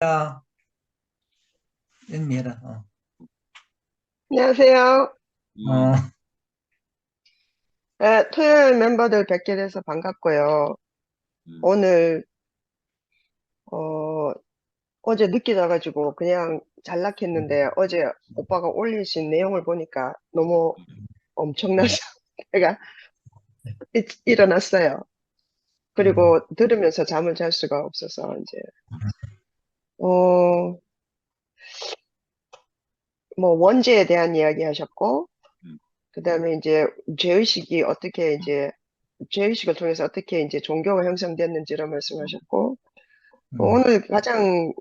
야, 영미라. 안녕하세요. 어, 네, 토요일 멤버들 뵙게 돼서 반갑고요. 음, 오늘, 어, 어제 늦게 자가지고 그냥 잘락했는데 어제 오빠가 올리신 내용을 보니까 너무 엄청나서 제가 일어났어요. 음, 그리고 들으면서 잠을 잘 수가 없어서 이제, 어, 뭐 원죄에 대한 이야기 하셨고, 음, 그 다음에 이제 죄의식이 어떻게 이제, 죄의식을 통해서 어떻게 이제 종교가 형성됐는지를 음, 말씀하셨고, 음, 오늘 가장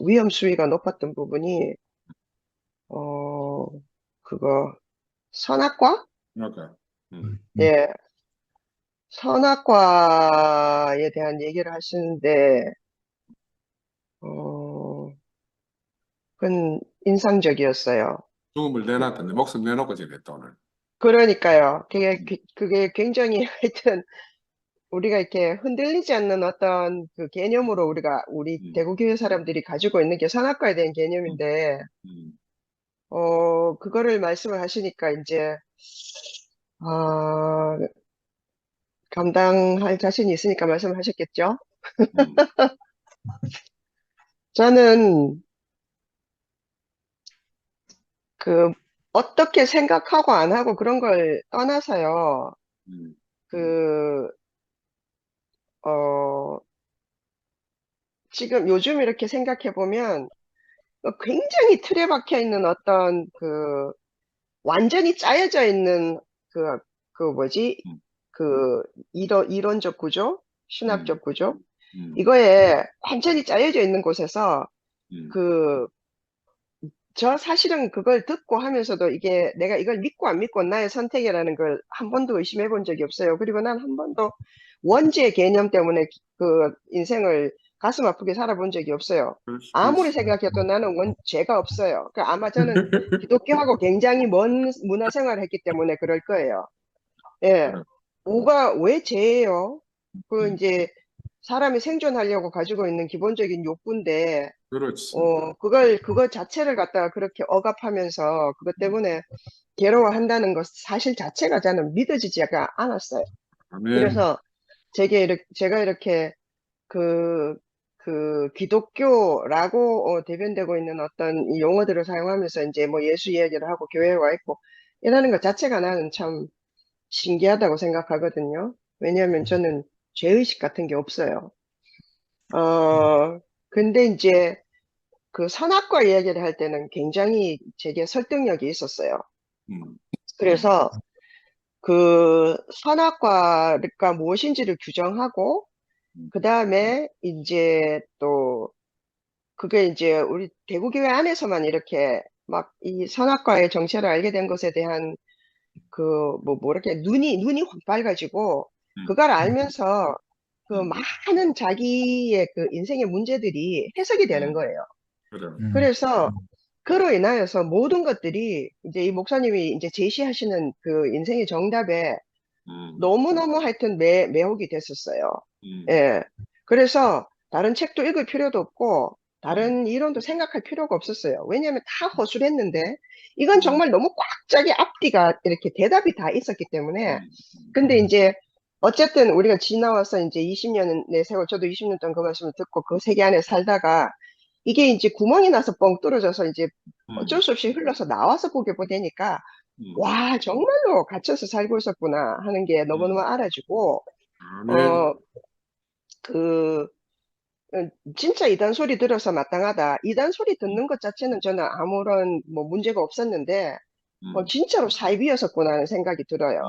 위험 수위가 높았던 부분이 어 그거 선악과? 그러니까, 음, 음, 예, 선악과에 대한 얘기를 하시는데 어 그건 인상적이었어요. 죽음을 내놨던데 목숨 내놓고 지냈다 오늘. 그러니까요. 그게 음, 그게 굉장히 하여튼 우리가 이렇게 흔들리지 않는 어떤 그 개념으로 우리 음, 대구교회 사람들이 가지고 있는 게 선악과에 대한 음, 개념인데 음. 그거를 말씀을 하시니까 이제, 아, 감당할 자신이 있으니까 말씀을 하셨겠죠? 음. 저는 그, 어떻게 생각하고 안 하고 그런 걸 떠나서요. 음. 그, 어, 지금 요즘 이렇게 생각해 보면 굉장히 틀에 박혀 있는 어떤 완전히 짜여져 있는 그, 그 뭐지? 음, 그, 이론적 구조? 음, 신학적 구조? 음, 이거에 완전히 짜여져 있는 곳에서 음, 그, 저 사실은 그걸 듣고 하면서도 이게 내가 이걸 믿고 안 믿고 나의 선택이라는 걸 한 번도 의심해 본 적이 없어요. 그리고 난 한 번도 원죄 개념 때문에 그 인생을 가슴 아프게 살아본 적이 없어요. 아무리 그렇지. 생각해도 나는 죄가 없어요. 그러니까 아마 저는 기독교하고 굉장히 먼 문화 생활을 했기 때문에 그럴 거예요. 예. 그래. 뭐가 왜 죄예요? 그 음, 이제 사람이 생존하려고 가지고 있는 기본적인 욕구인데 그렇지. 그거 자체를 갖다가 그렇게 억압하면서 그것 때문에 괴로워한다는 것 사실 자체가 저는 믿어지지가 않았어요. 아멘. 그래서 제가 이렇게 그, 그 기독교라고 대변되고 있는 어떤 이 용어들을 사용하면서 이제 뭐 예수 이야기를 하고 교회에 와 있고 이러는 것 자체가 나는 참 신기하다고 생각하거든요. 왜냐하면 저는 죄의식 같은 게 없어요. 근데 이제 그 선악과 이야기를 할 때는 굉장히 제게 설득력이 있었어요. 음, 그래서 그 선악과가 무엇인지를 규정하고, 음, 그 다음에 이제 또 그게 이제 우리 대구교회 안에서만 이렇게 막 이 선악과의 정체를 알게 된 것에 대한 그 뭐랄까 눈이 확 밝아지고 음, 그걸 알면서 그 음, 많은 자기의 그 인생의 문제들이 해석이 되는 음. 거예요. 그래. 음, 그래서 그로 인하여서 모든 것들이 이제 이 목사님이 이제 제시하시는 그 인생의 정답에 음, 너무너무 하여튼 매혹이 됐었어요. 음, 예. 그래서 다른 책도 읽을 필요도 없고 음, 다른 이론도 생각할 필요가 없었어요. 왜냐하면 다 허술했는데 이건 음, 정말 너무 꽉 짜게 앞뒤가 이렇게 대답이 다 있었기 때문에 음, 근데 이제 어쨌든 우리가 지나와서 이제 20년의 세월 저도 20년 동안 그 말씀을 듣고 그 세계 안에 살다가 이게 이제 구멍이 나서 뻥 뚫어져서 이제 어쩔 음, 수 없이 흘러서 나와서 보게 되니까 음, 와, 정말로 갇혀서 살고 있었구나 하는 게 너무너무 음. 알아지고, 아멘. 어, 그, 진짜 이단 소리 들어서 마땅하다. 이단 소리 음, 듣는 것 자체는 저는 아무런 뭐 문제가 없었는데, 음, 진짜로 사이비였었구나 하는 생각이 들어요.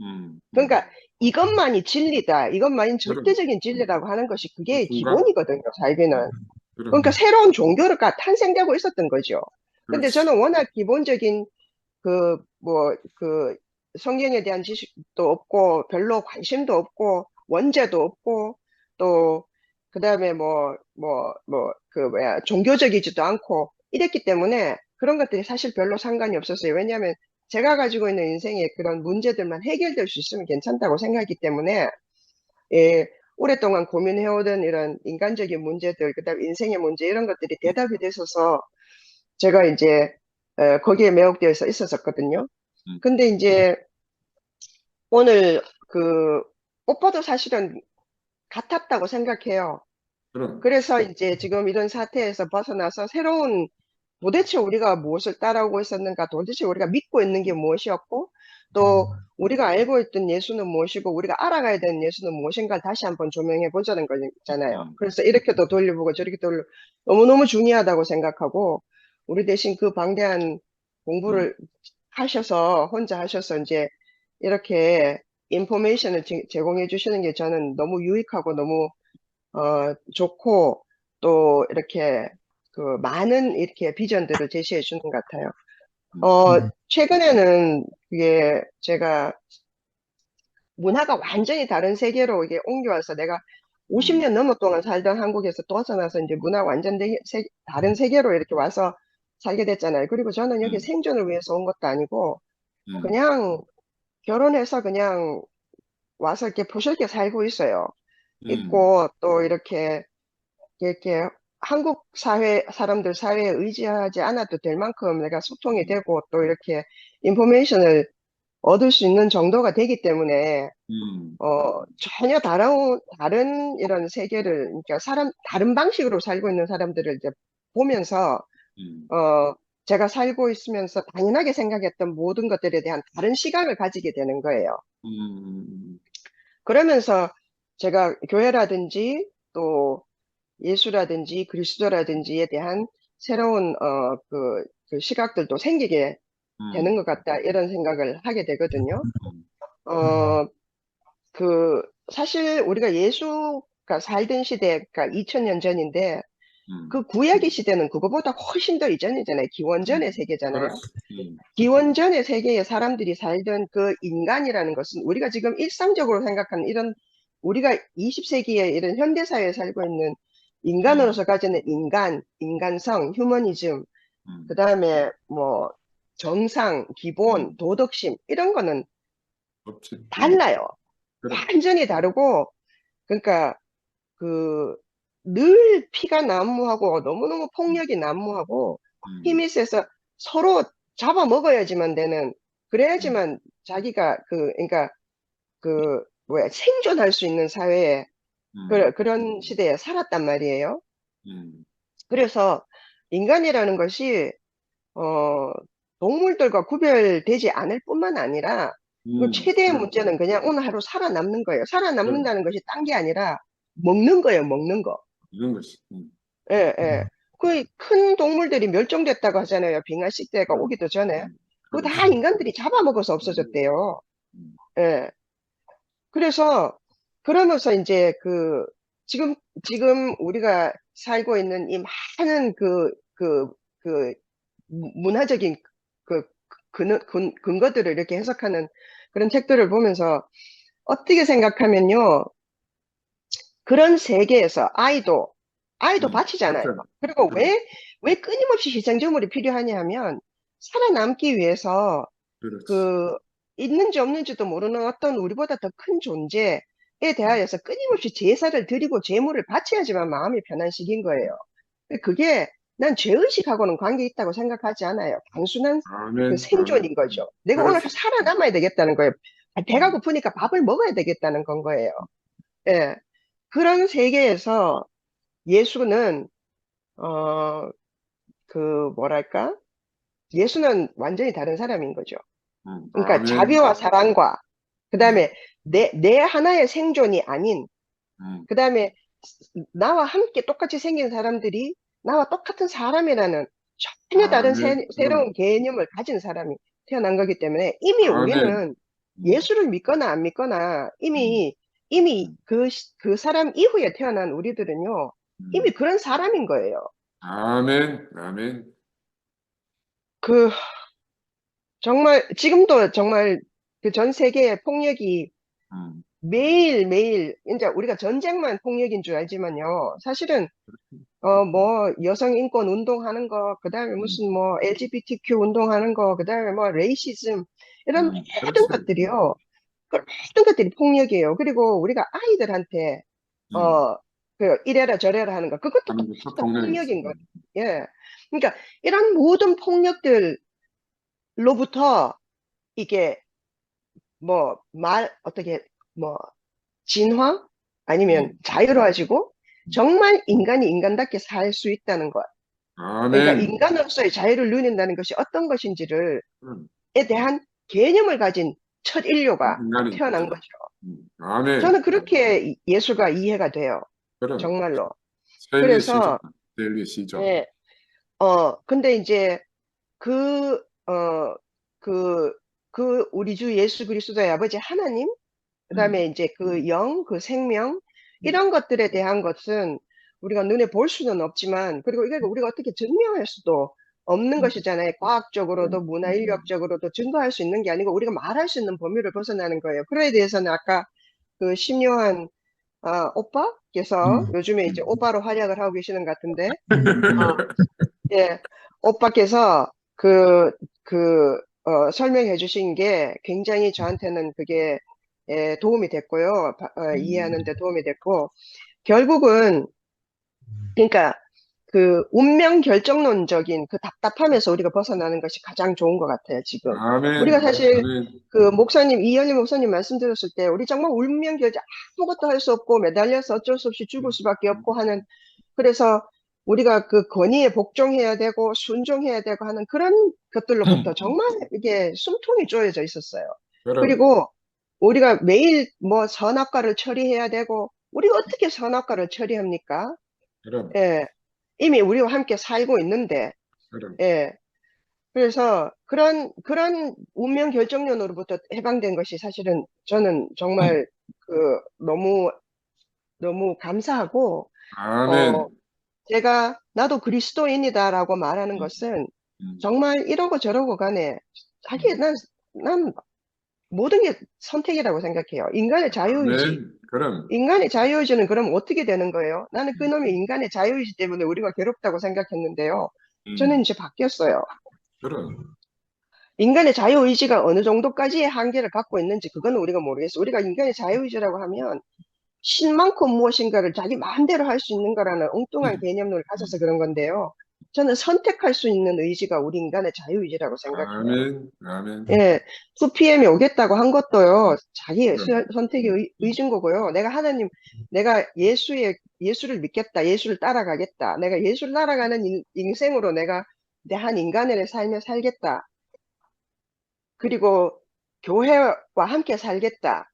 음, 음, 음. 그러니까 이것만이 진리다. 이것만이 그럼 절대적인 진리라고 하는 것이 그 그게 순간, 기본이거든요, 사이비는. 그러니까 그럼 새로운 종교가 탄생되고 있었던 거죠. 근데 그렇지. 저는 워낙 기본적인 성경에 대한 지식도 없고, 별로 관심도 없고, 원죄도 없고, 또, 그 다음에 종교적이지도 않고, 이랬기 때문에 그런 것들이 사실 별로 상관이 없었어요. 왜냐하면 제가 가지고 있는 인생의 그런 문제들만 해결될 수 있으면 괜찮다고 생각하기 때문에, 예, 오랫동안 고민해오던 이런 인간적인 문제들, 그다음 인생의 문제 이런 것들이 대답이 됐어서 제가 이제 거기에 매혹되어 있었었거든요. 근데 이제 오늘 그 오빠도 사실은 같았다고 생각해요. 그럼, 그래서 이제 지금 이런 사태에서 벗어나서 새로운 도대체 우리가 무엇을 따라오고 있었는가, 도대체 우리가 믿고 있는 게 무엇이었고, 또 우리가 알고 있던 예수는 무엇이고, 우리가 알아가야 되는 예수는 무엇인가를 다시 한번 조명해 보자는 거잖아요. 그래서 이렇게도 돌려보고 저렇게 돌려, 너무너무 중요하다고 생각하고, 우리 대신 그 방대한 공부를 하셔서, 혼자 하셔서 이제 이렇게 인포메이션을 제공해 주시는 게 저는 너무 유익하고 너무 좋고, 또 이렇게 그 많은 이렇게 비전들을 제시해 주는 것 같아요. 최근에는 이게 제가 문화가 완전히 다른 세계로 이게 옮겨와서 내가 50년 넘어 동안 살던 한국에서 벗어나서 이제 문화 완전 다른 세계로 이렇게 와서 살게 됐잖아요. 그리고 저는 여기 생존을 위해서 온 것도 아니고 그냥 결혼해서 그냥 와서 이렇게 부실게 살고 있어요. 있고 또 이렇게 한국 사회 사람들 사회에 의지하지 않아도 될 만큼 내가 소통이 되고 또 이렇게 인포메이션을 얻을 수 있는 정도가 되기 때문에 전혀 다른 이런 세계를 그러니까 다른 방식으로 살고 있는 사람들을 이제 보면서 제가 살고 있으면서 당연하게 생각했던 모든 것들에 대한 다른 시각을 가지게 되는 거예요. 그러면서 제가 교회라든지 또 예수라든지 그리스도라든지에 대한 새로운 그 시각들도 생기게 되는 것 같다 이런 생각을 하게 되거든요. 그 사실 우리가 예수가 살던 시대가 2000년 전인데 그 구약의 시대는 그거보다 훨씬 더 이전이잖아요. 기원전의 세계잖아요. 기원전의 세계에 사람들이 살던 그 인간이라는 것은 우리가 지금 일상적으로 생각하는 이런 우리가 20세기에 이런 현대사회에 살고 있는 인간으로서 가지는 인간성, 휴머니즘, 그 다음에 뭐 정상, 기본, 도덕심 이런 거는 없지. 달라요. 그래. 완전히 다르고 그러니까 그 늘 피가 난무하고 너무너무 폭력이 난무하고 힘이 세서 서로 잡아먹어야지만 되는 그래야지만 자기가 그러니까 그 뭐야 생존할 수 있는 사회에 그런 시대에 살았단 말이에요. 그래서 인간이라는 것이 어 동물들과 구별되지 않을 뿐만 아니라 그 최대의 그래. 문제는 그냥 오늘 하루 살아남는 거예요. 그래. 살아남는다는 것이 딴 게 아니라 먹는 거예요, 먹는 거. 이런 것이. 예, 예. 그 큰 동물들이 멸종됐다고 하잖아요. 빙하식 대가 오기도 전에. 그거 다 그렇지. 인간들이 잡아먹어서 없어졌대요. 음, 예. 그래서, 그러면서 이제 지금 우리가 살고 있는 이 많은 그 문화적인 그 근거들을 이렇게 해석하는 그런 책들을 보면서 어떻게 생각하면요. 그런 세계에서 아이도 바치잖아요. 맞잖아. 그리고 그래. 왜 끊임없이 희생제물이 필요하냐 하면 살아남기 위해서 그렇지. 그 있는지 없는지도 모르는 어떤 우리보다 더 큰 존재에 대하여서 끊임없이 제사를 드리고 제물을 바쳐야지만 마음이 편한 식인 거예요. 그게 난 죄의식하고는 관계 있다고 생각하지 않아요. 단순한 그 아멘. 아멘. 생존인 거죠. 내가 오늘 그렇지. 살아남아야 되겠다는 거예요. 배가 음, 고프니까 밥을 먹어야 되겠다는 건 거예요. 예. 그런 세계에서 예수는 어, 뭐랄까? 예수는 완전히 다른 사람인 거죠. 그러니까 아멘. 자비와 사랑과 음, 그다음에 내 하나의 생존이 아닌 음, 그다음에 나와 함께 똑같이 생긴 사람들이 나와 똑같은 사람이라는 전혀 다른 아멘. 새로운 개념을 가진 사람이 태어난 거기 때문에 이미 아멘. 우리는 음, 예수를 믿거나 안 믿거나 음, 이미 그 사람 이후에 태어난 우리들은요, 이미 음. 그런 사람인 거예요. 아멘. 아멘. 그, 정말, 지금도 정말 그 전 세계의 폭력이 음, 매일매일, 이제 우리가 전쟁만 폭력인 줄 알지만요, 사실은, 뭐, 여성 인권 운동하는 거, 그 다음에 음, 무슨 뭐, LGBTQ 운동하는 거, 그 다음에 뭐, 레이시즘, 이런 모든 그렇지. 것들이요, 그 모든 것들이 폭력이에요. 그리고 우리가 아이들한테 어, 이래라 저래라 하는 거. 그것도 하는 게 똑같은 폭력이지. 폭력인 거예요. 예. 그러니까 이런 모든 폭력들로부터 이게 어떻게, 뭐, 진화? 아니면 자유로워지고 정말 인간이 인간답게 살 수 있다는 것. 그러니까 아멘. 인간으로서의 자유를 누린다는 것이 어떤 것인지를 음, 에 대한 개념을 가진 첫 인류가 인간이 태어난 그죠. 거죠. 아멘. 저는 그렇게 예수가 이해가 돼요. 그럼 정말로. 세일리 시작. 그래서, 세일리 시작. 예, 근데 이제 그, 어, 그, 우리 주 예수 그리스도의 아버지 하나님, 그 다음에 이제 그 영, 그 생명, 이런 것들에 대한 것은 우리가 눈에 볼 수는 없지만, 그리고 이걸 우리가 어떻게 증명할 수도 없는 것이잖아요. 과학적으로도 문화인력적으로도 증거할 수 있는 게 아니고 우리가 말할 수 있는 범위를 벗어나는 거예요. 그거에 대해서는 아까 그 심요한 오빠께서 요즘에 이제 오빠로 활약을 하고 계시는 것 같은데, 어, 예, 오빠께서 설명해 주신 게 굉장히 저한테는 그게 도움이 됐고요. 이해하는 데 도움이 됐고, 결국은, 그러니까 그 운명 결정론적인 그 답답함에서 우리가 벗어나는 것이 가장 좋은 것 같아요, 지금. 우리가 아멘. 사실 아멘. 그 이현리 목사님 말씀 들었을 때, 우리 정말 운명 결정 아무것도 할 수 없고 매달려서 어쩔 수 없이 죽을 수밖에 없고 하는, 그래서 우리가 그 권위에 복종해야 되고 순종해야 되고 하는 그런 것들로부터 정말 이게 숨통이 쪼여져 있었어요. 그럼 그리고 우리가 매일 뭐 선악과를 처리해야 되고, 우리가 어떻게 선악과를 처리합니까? 그럼 예. 이미 우리와 함께 살고 있는데, 그럼 예. 그래서 그런 운명 결정론으로부터 해방된 것이 사실은 저는 정말 너무, 너무 감사하고, 어, 아멘. 나도 그리스도인이다라고 말하는 것은 정말 이러고 저러고 간에 난 모든 게 선택이라고 생각해요. 아멘. 그럼 인간의 자유의지는 그럼 어떻게 되는 거예요? 나는 그놈의 인간의 자유의지 때문에 우리가 괴롭다고 생각했는데요. 저는 이제 바뀌었어요. 그럼 인간의 자유의지가 어느 정도까지의 한계를 갖고 있는지 그거는 우리가 모르겠어요. 우리가 인간의 자유의지라고 하면 신만큼 무엇인가를 자기 마음대로 할 수 있는 거라는 엉뚱한 개념을 가져서 그런 건데요. 저는 선택할 수 있는 의지가 우리 인간의 자유의지라고 생각해요. 아멘. 아멘. 예, 2PM이 오겠다고 한 것도요, 자기 그럼 선택의 의지인 거고요. 내가 예수를 믿겠다. 예수를 따라가겠다. 내가 예수를 따라가는 인생으로 내가 내 한 인간의 삶을 살겠다. 그리고 교회와 함께 살겠다.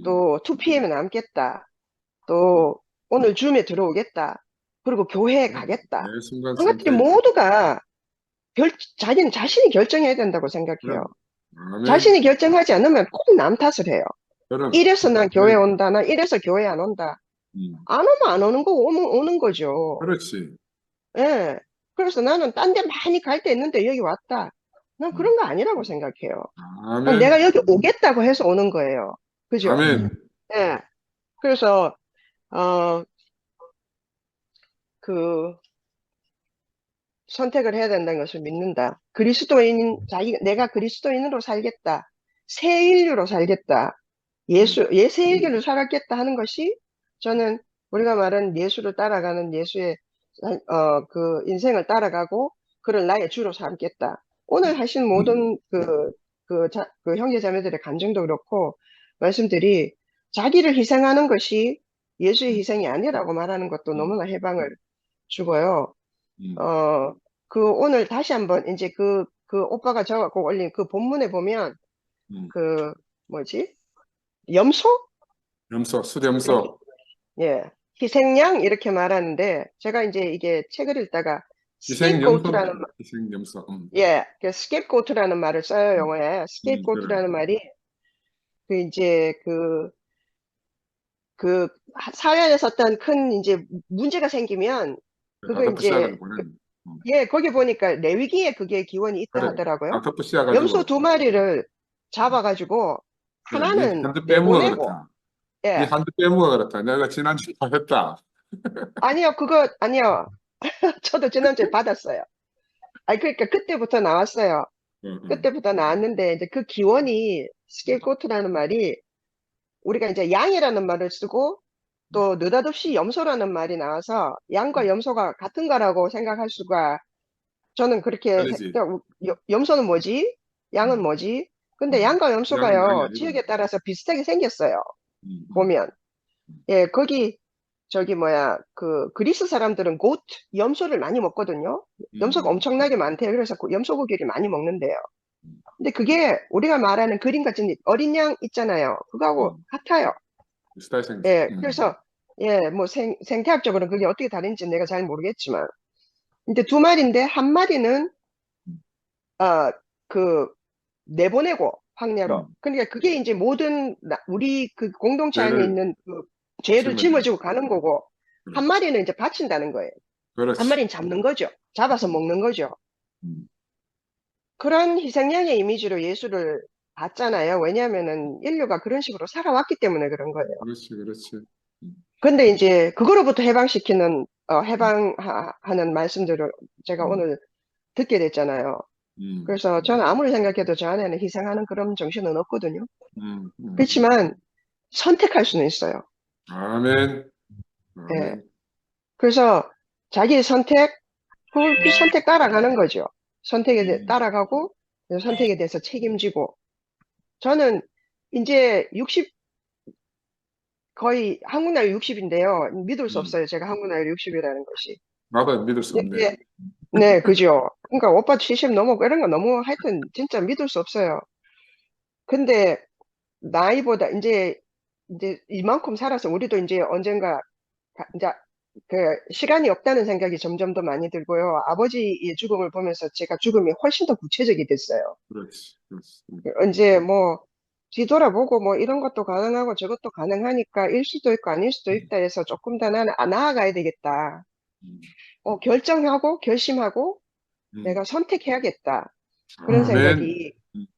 또 2PM에 남겠다. 또 오늘 줌에 들어오겠다. 그리고 교회에 가겠다. 매 순간 그런 것들이 선택. 모두가 자신이 결정해야 된다고 생각해요. 그럼 아멘. 자신이 결정하지 않으면 꼭 남 탓을 해요. 그럼 이래서 난 교회 아멘. 온다. 나 이래서 교회 안 온다. 음, 안 오면 안 오는 거고, 오면 오는 거죠. 그렇지. 예. 그래서 나는 딴 데 많이 갈 데 있는데 여기 왔다. 난 그런 거 아니라고 생각해요. 내가 아멘. 여기 오겠다고 해서 오는 거예요. 그죠? 아멘. 예. 그래서, 어, 그, 선택을 해야 된다는 것을 믿는다. 내가 그리스도인으로 살겠다. 새 인류로 살겠다. 새 인류로 살았겠다 하는 것이 저는 우리가 말하는 예수를 따라가는 예수의 그 인생을 따라가고 그를 나의 주로 삼겠다. 오늘 하신 모든 그 형제 자매들의 감정도 그렇고 말씀들이 자기를 희생하는 것이 예수의 희생이 아니라고 말하는 것도 너무나 해방을 주고요. 어, 오늘 다시 한번, 이제 오빠가 적어갖고 올린 그 본문에 보면, 그, 뭐지? 염소? 염소, 수렴소. 예. 희생양? 이렇게 말하는데, 제가 이제 이게 책을 읽다가, 희생 염소. scapegoat라는, 희생 염소. scapegoat라는 말을 써요, 영어에. 그래. scapegoat라는 말이, 이제 사회에서 어떤 큰 이제 문제가 생기면, 그거 다크푸 이제, 씨앗을 보낸. 예, 거기 보니까 레위기에 그게 기원이 있다 그래. 하더라고요. 다크푸 염소 씨앗가지고 2마리를 잡아가지고 그래. 네 하나는 한대 빼먹어 내보내고, 그렇다. 네 예. 한대 빼먹어 그렇다. 내가 지난주에 다 했다. 아니요. 저도 지난주에 받았어요. 그러니까 그때부터 나왔어요. 응, 응. 그때부터 나왔는데, 이제 그 기원이, 스케일코트라는 말이, 우리가 이제 양이라는 말을 쓰고, 또 느닷없이 염소라는 말이 나와서 양과 염소가 같은 거라고 생각할 수가 저는 그렇게 아니지. 염소는 뭐지? 양은 뭐지? 근데 양과 양은 양이 염소가요, 아니고. 지역에 따라서 비슷하게 생겼어요. 음, 보면. 예, 거기, 저기 뭐야, 그, 그리스 사람들은 곧 염소를 많이 먹거든요. 염소가 엄청나게 많대요. 그래서 염소 고기를 많이 먹는데요. 근데 그게 우리가 말하는 그림 같은 어린 양 있잖아요. 그거하고 같아요. 비슷하게 생겼어. 예, 그래서, 예, 뭐 생태학적으로는 그게 어떻게 다른지 내가 잘 모르겠지만. 근데 두 마리인데, 한 마리는, 그, 내보내고, 황야로. 그러니까 그게 이제 모든, 우리 그 공동체 안에 죄를 있는 그 죄를 짊어지는. 짊어지고 가는 거고, 한 마리는 이제 바친다는 거예요. 한 그렇지. 마리는 잡는 거죠. 잡아서 먹는 거죠. 음, 그런 희생양의 이미지로 예수를 봤잖아요. 왜냐하면은 인류가 그런 식으로 살아왔기 때문에 그런 거예요. 그렇지, 그렇지. 근데 이제 그거로부터 해방시키는, 해방하는 말씀들을 제가 오늘 듣게 됐잖아요. 그래서 저는 아무리 생각해도 저 안에는 희생하는 그런 정신은 없거든요. 그렇지만 선택할 수는 있어요. 아멘. 예. 아멘. 그래서 자기의 선택, 그 선택 따라가는 거죠. 선택에 따라가고, 선택에 대해서 책임지고. 저는 이제 60, 거의 한국 나이 60인데요. 믿을 수 없어요. 제가 한국 나이 60이라는 것이. 나도 믿을 수 없네. 네, 네, 그죠. 그러니까 오빠 70 넘었고 이런 거 너무 하여튼 진짜 믿을 수 없어요. 근데 나이보다 이제 이만큼 살아서 우리도 이제 언젠가 이제 그 시간이 없다는 생각이 점점 더 많이 들고요. 아버지의 죽음을 보면서 제가 죽음이 훨씬 더 구체적이 됐어요. 그렇지, 그렇지. 이제 뭐 뒤돌아보고 뭐 이런 것도 가능하고 저것도 가능하니까 일 수도 있고 아닐 수도 있다 해서 조금 더 나는 나아가야 되겠다. 결정하고 결심하고 내가 선택해야겠다. 그런 아멘. 생각이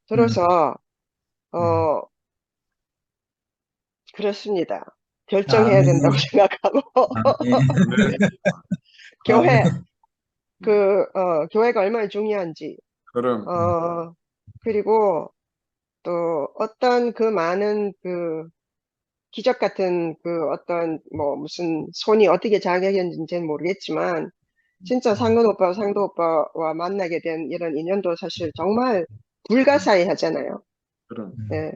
들어서 어 그렇습니다. 결정해야 된다고 아멘. 생각하고 아멘. 교회 아멘. 교회가 얼마나 중요한지 그럼, 그리고 또 어떤 그 많은 그 기적 같은 그 어떤 뭐 무슨 손이 어떻게 작용했는지는 모르겠지만 진짜 상도 오빠와 만나게 된 이런 인연도 사실 정말 불가사의하잖아요. 그럼. 예.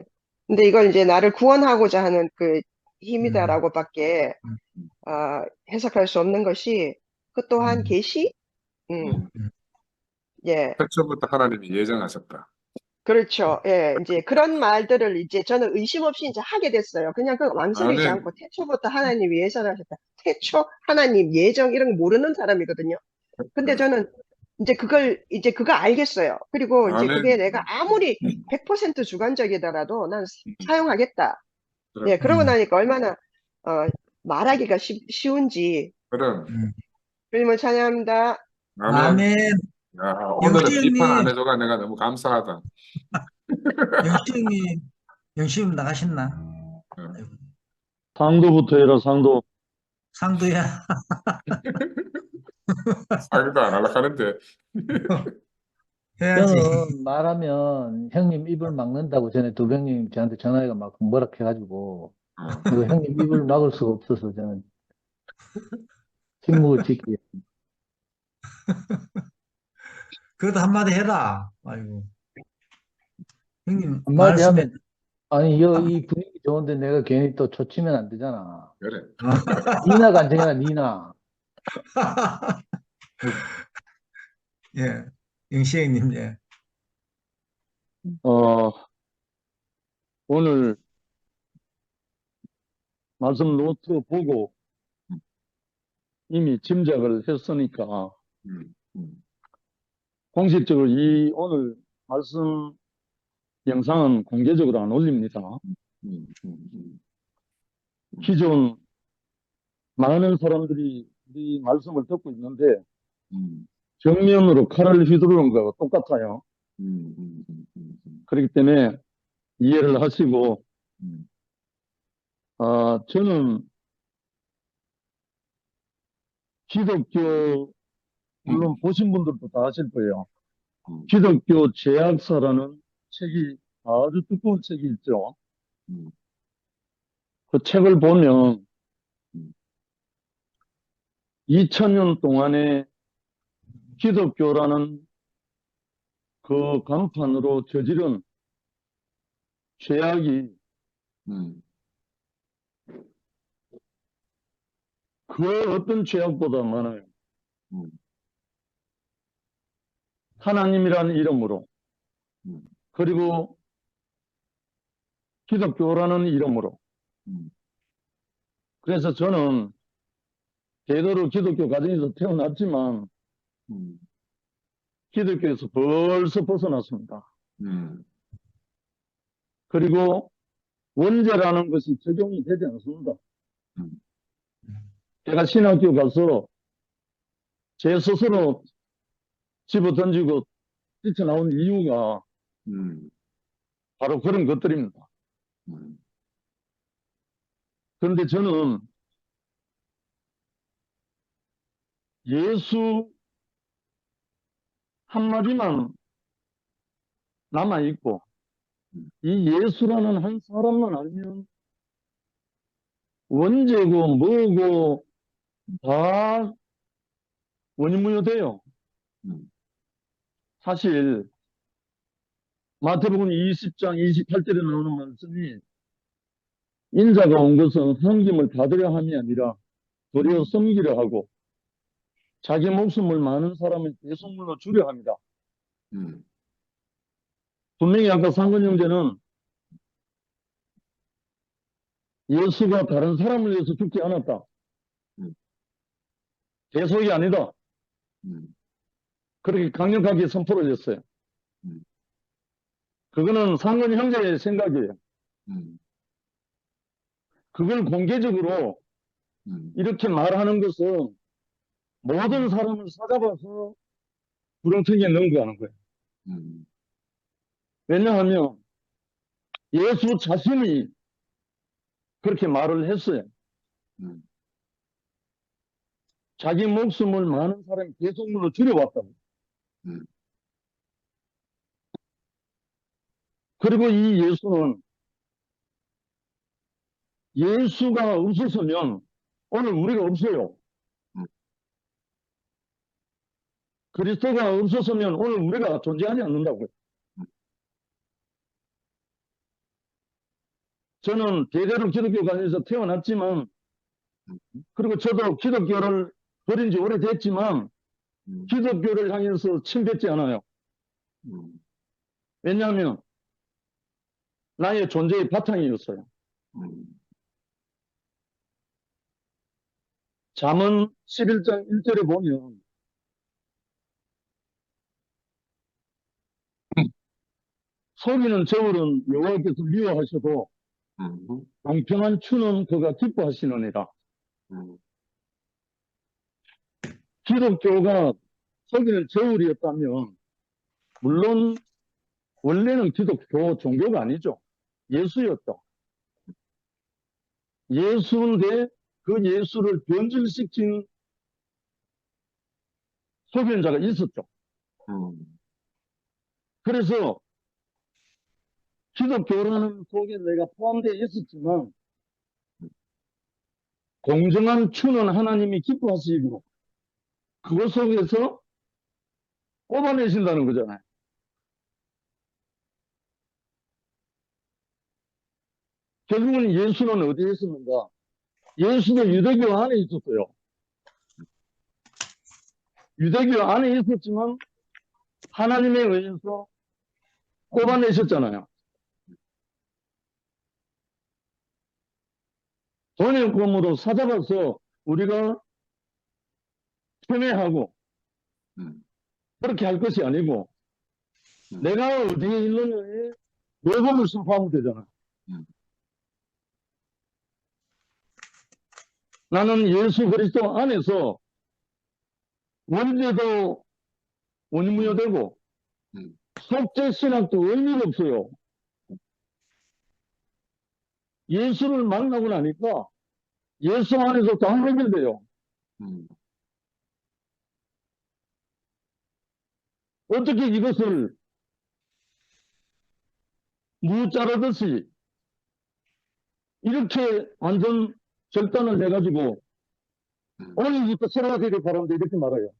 근데 이걸 이제 나를 구원하고자 하는 그 힘이다라고밖에 해석할 수 없는 것이 그 또한 계시? 예. 태초부터 하나님이 예정하셨다. 그렇죠. 예. 이제 그런 말들을 이제 저는 의심 없이 이제 하게 됐어요. 그냥 그 망설이지 아멘. 않고 태초부터 하나님이 예정하셨다. 태초 하나님 예정 이런 거 모르는 사람이거든요. 근데 저는 이제 그거 알겠어요. 그리고 이제 그게 아멘. 내가 아무리 100% 주관적이더라도 난 사용하겠다. 그럼, 예, 그러고 나니까 얼마나, 말하기가 쉬운지. 그럼. 주님을 찬양합니다. 아멘. 아멘. 야, 오늘은 영시 비판 안 형님, 해줘가 내가 너무 감사하다. 영시 형님 나가셨나? 상도부터 해라, 상도. 상도야. 상의도 안 하려고 하는데. 해야지. 저는 말하면 형님 입을 막는다고 전에 도병님 저한테 전화해가 막 뭐라 해가지고 이거 형님 입을 막을 수가 없어서 저는 침묵을 지키게. 그래도 한마디 해라. 아이고. 형님, 한마디 말씀에. 하면 아니 이 분위기 좋은데 내가 괜히 또 초치면 안 되잖아. 그래. 니나가 안 되잖아, 니나. 예. 영시 형님, 예. 오늘 말씀 노트 보고 이미 짐작을 했으니까 공식적으로 이 오늘 말씀 영상은 공개적으로 안 올립니다. 기존 많은 사람들이 이 말씀을 듣고 있는데 정면으로 칼을 휘두르는 거하고 똑같아요. 그렇기 때문에 이해를 하시고 저는 기독교 물론 보신 분들도 다 아실 거예요. 기독교 죄악사라는 책이 아주 두꺼운 책이 있죠. 그 책을 보면 2000년 동안에 기독교라는 그 간판으로 저지른 죄악이 음, 그 어떤 죄악보다 많아요. 음, 하나님이라는 이름으로, 음, 그리고 기독교라는 이름으로. 음, 그래서 저는 제대로 기독교 가정에서 태어났지만 음, 기독교에서 벌써 벗어났습니다. 음, 그리고 원죄라는 것이 적용이 되지 않습니다. 음, 제가 신학교 가서 제 스스로 집어 던지고 뛰쳐나온 이유가 음, 바로 그런 것들입니다. 음, 그런데 저는 예수 한마디만 남아있고 이 예수라는 한 사람만 알면 원죄고 뭐고 다 원인무효돼요. 음, 사실 마태복음 20장 28절에 나오는 말씀이 인자가 온 것은 섬김을 받으려 함이 아니라 도리어 섬기려 하고 자기 목숨을 많은 사람의 대속물로 주려 합니다. 음, 분명히 아까 상근 형제는 예수가 다른 사람을 위해서 죽지 않았다. 음. 대속이 아니다. 음, 그렇게 강력하게 선포를 했어요. 음. 그거는 상근 형제의 생각이에요. 음, 그걸 공개적으로 음, 이렇게 말하는 것은 모든 사람을 사잡아서 구렁텅이에 넣은 거하는 거예요. 음, 왜냐하면 예수 자신이 그렇게 말을 했어요. 음, 자기 목숨을 많은 사람이 대속물로 줄여왔다고. 음, 그리고 이 예수는 예수가 없었으면 오늘 우리가 없어요. 음. 그리스도가 없었으면 오늘 우리가 존재하지 않는다고요. 저는 대대로 기독교관에서 태어났지만 그리고 저도 기독교를 버린 지 오래됐지만 음, 기독교를 향해서 침뱉지 않아요. 음, 왜냐하면 나의 존재의 바탕이었어요. 음, 잠언 11장 1절에 보면 속이는 저울은 여호와께서 미워하셔도 음, 공평한 추는 그가 기뻐하시느니라. 음, 기독교가 속이는 저울이었다면 물론 원래는 기독교 종교가 아니죠. 예수였죠. 예수인데 그 예수를 변질시킨 소변자가 있었죠. 음, 그래서 기독교라는 속에 내가 포함되어 있었지만 공정한 추는 하나님이 기뻐하시고 그것 속에서 뽑아내신다는 거잖아요. 결국은 예수는 어디에 있었는가? 예수도 유대교 안에 있었어요. 유대교 안에 있었지만 하나님에 의해서 뽑아내셨잖아요. 번역금으로 사잡아서 우리가 편애하고 음, 그렇게 할 것이 아니고 내가 어디에 있느냐에 모범을 선포하면 되잖아요. 음. 나는 예수 그리스도 안에서 원죄도 원무효되고 음. 속죄 신학도 의미가 없어요. 예수를 만나고 나니까 예수 안에서 다 해결돼요. 음, 어떻게 이것을 무 자르듯이 이렇게 완전 절단을 해가지고 오늘부터 새로가 되길 바랍니다. 이렇게 말해요.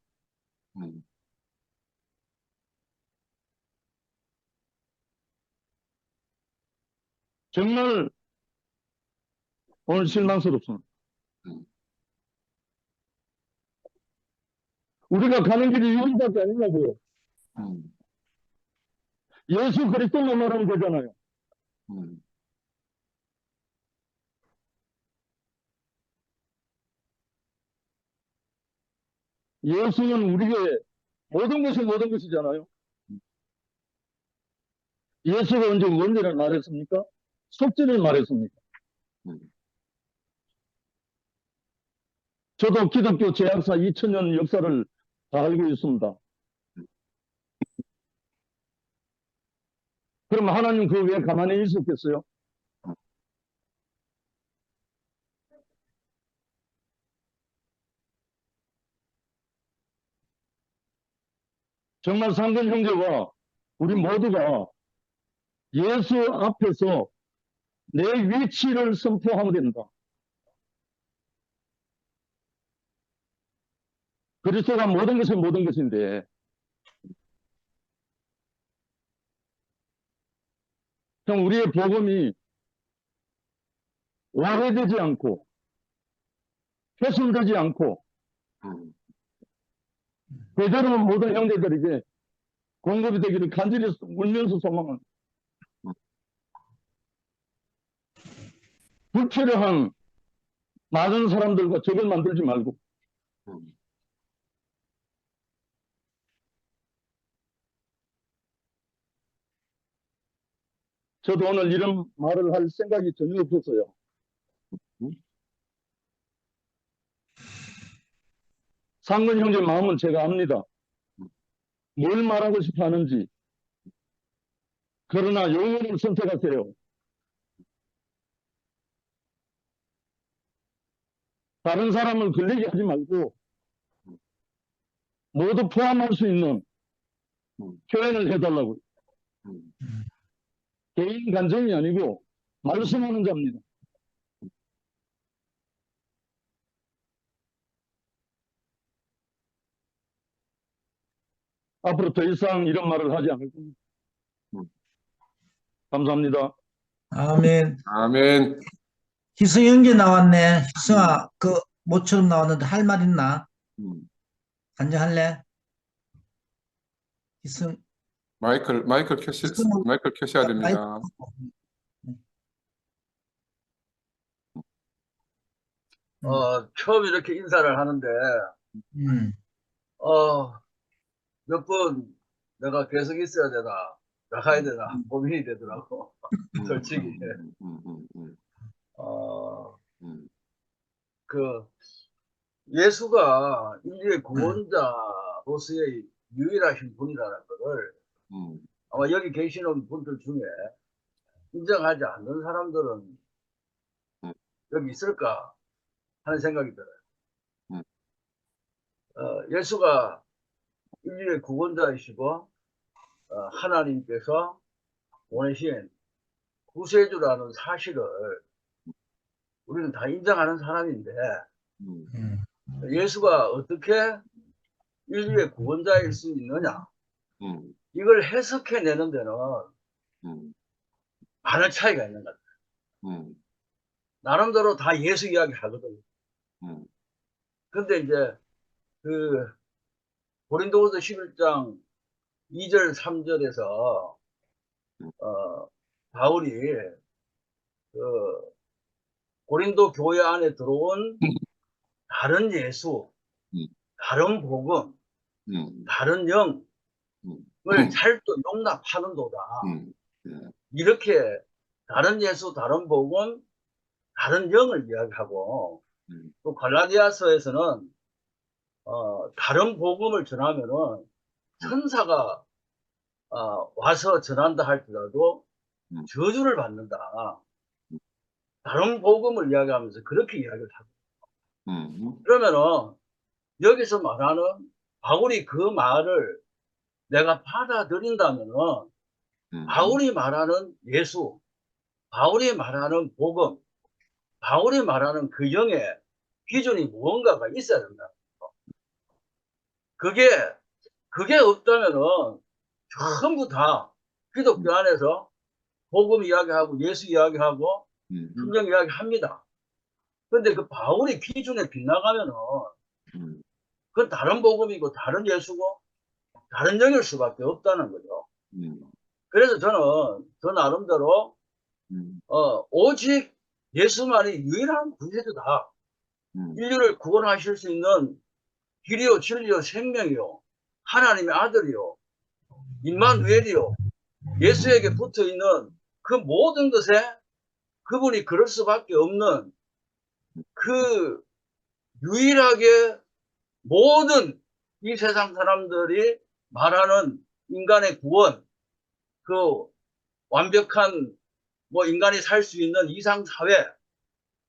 음, 정말 오늘 실망스럽습니다. 음, 우리가 가는 길이 여기밖에 아니냐고요. 음, 예수 그리스도만 말하면 되잖아요. 음, 예수는 우리에게 모든 것이 모든 것이잖아요. 예수가 언제 원리를 말했습니까? 속죄를 말했습니까? 음, 저도 기독교 제약사 2000년 역사를 다 알고 있습니다. 그럼 하나님 그 왜 가만히 있었겠어요? 정말 상근 형제와 우리 모두가 예수 앞에서 내 위치를 선포하면 된다. 그리스도가 모든 것이 모든 것인데 형 우리의 복음이 오해되지 않고 훼손되지 않고 음, 되도록 모든 형제들에게 공급이 되기를 간절히 울면서 소망합니다. 불필요한 많은 사람들과 적을 만들지 말고 음, 저도 오늘 이런 말을 할 생각이 전혀 없었어요. 음, 상근 형제 마음은 제가 압니다. 뭘 말하고 싶어 하는지. 그러나 용어를 선택하세요. 다른 사람을 걸리게 하지 말고 모두 포함할 수 있는 표현을 해달라고요. 음, 개인 감정이 아니고 말씀하는 자입니다. 앞으로 더 이상 이런 말을 하지 않을 겁니다. 감사합니다. 아멘. 아멘. 희승 형제 나왔네. 희승아, 그 모처럼 나왔는데 할 말 있나? 음. 간증할래? 희승, 마이크를 희승은 켜셔야 마이크 됩니다. 처음 이렇게 인사를 하는데, 음, 몇 번 내가 계속 있어야 되나, 나가야 되나, 고민이 되더라고. 솔직히. 어, 음, 그, 예수가 인류의 구원자로서의 유일하신 분이라는 것을 음, 아마 여기 계시는 분들 중에 인정하지 않는 사람들은 음. 여기 있을까 하는 생각이 들어요. 음. 예수가 인류의 구원자이시고, 하나님께서 보내신 구세주라는 사실을 우리는 다 인정하는 사람인데, 음, 음, 예수가 어떻게 인류의 구원자일 수 있느냐, 음, 이걸 해석해내는 데는 음, 많은 차이가 있는 것 같아요. 음, 나름대로 다 예수 이야기 하거든요. 음, 근데 이제 그 고린도후서 11장 2절 3절에서 바울이 그 고린도 교회 안에 들어온 다른 예수, 음. 다른 복음, 다른 영을 찰도 용납하는도다. 예, 이렇게 다른 예수, 다른 복음, 다른 영을 이야기하고, 또 갈라디아서에서는 다른 복음을 전하면은 천사가 와서 전한다 할지라도 저주를 받는다. 다른 복음을 이야기하면서 그렇게 이야기를 하고. 그러면은 여기서 말하는 바울이 그 말을 내가 받아들인다면은 바울이 말하는 예수, 바울이 말하는 복음, 바울이 말하는 그 영의 기준이 무언가가 있어야 된다. 그게 없다면은 전부 다 기독교 안에서 복음 이야기하고 예수 이야기하고 성경 이야기합니다. 근데 그 바울의 기준에 빗나가면은 그건 다른 복음이고 다른 예수고 다른 영일 수밖에 없다는 거죠. 그래서 저는 저 나름대로 오직 예수만이 유일한 구세주다. 인류를 구원하실 수 있는 길이요 진리요 생명이요 하나님의 아들이요 임마누엘이요 예수에게 붙어있는 그 모든 것에 그분이 그럴 수밖에 없는 그 유일하게 모든 이 세상 사람들이 말하는 인간의 구원, 그 완벽한 뭐 인간이 살 수 있는 이상사회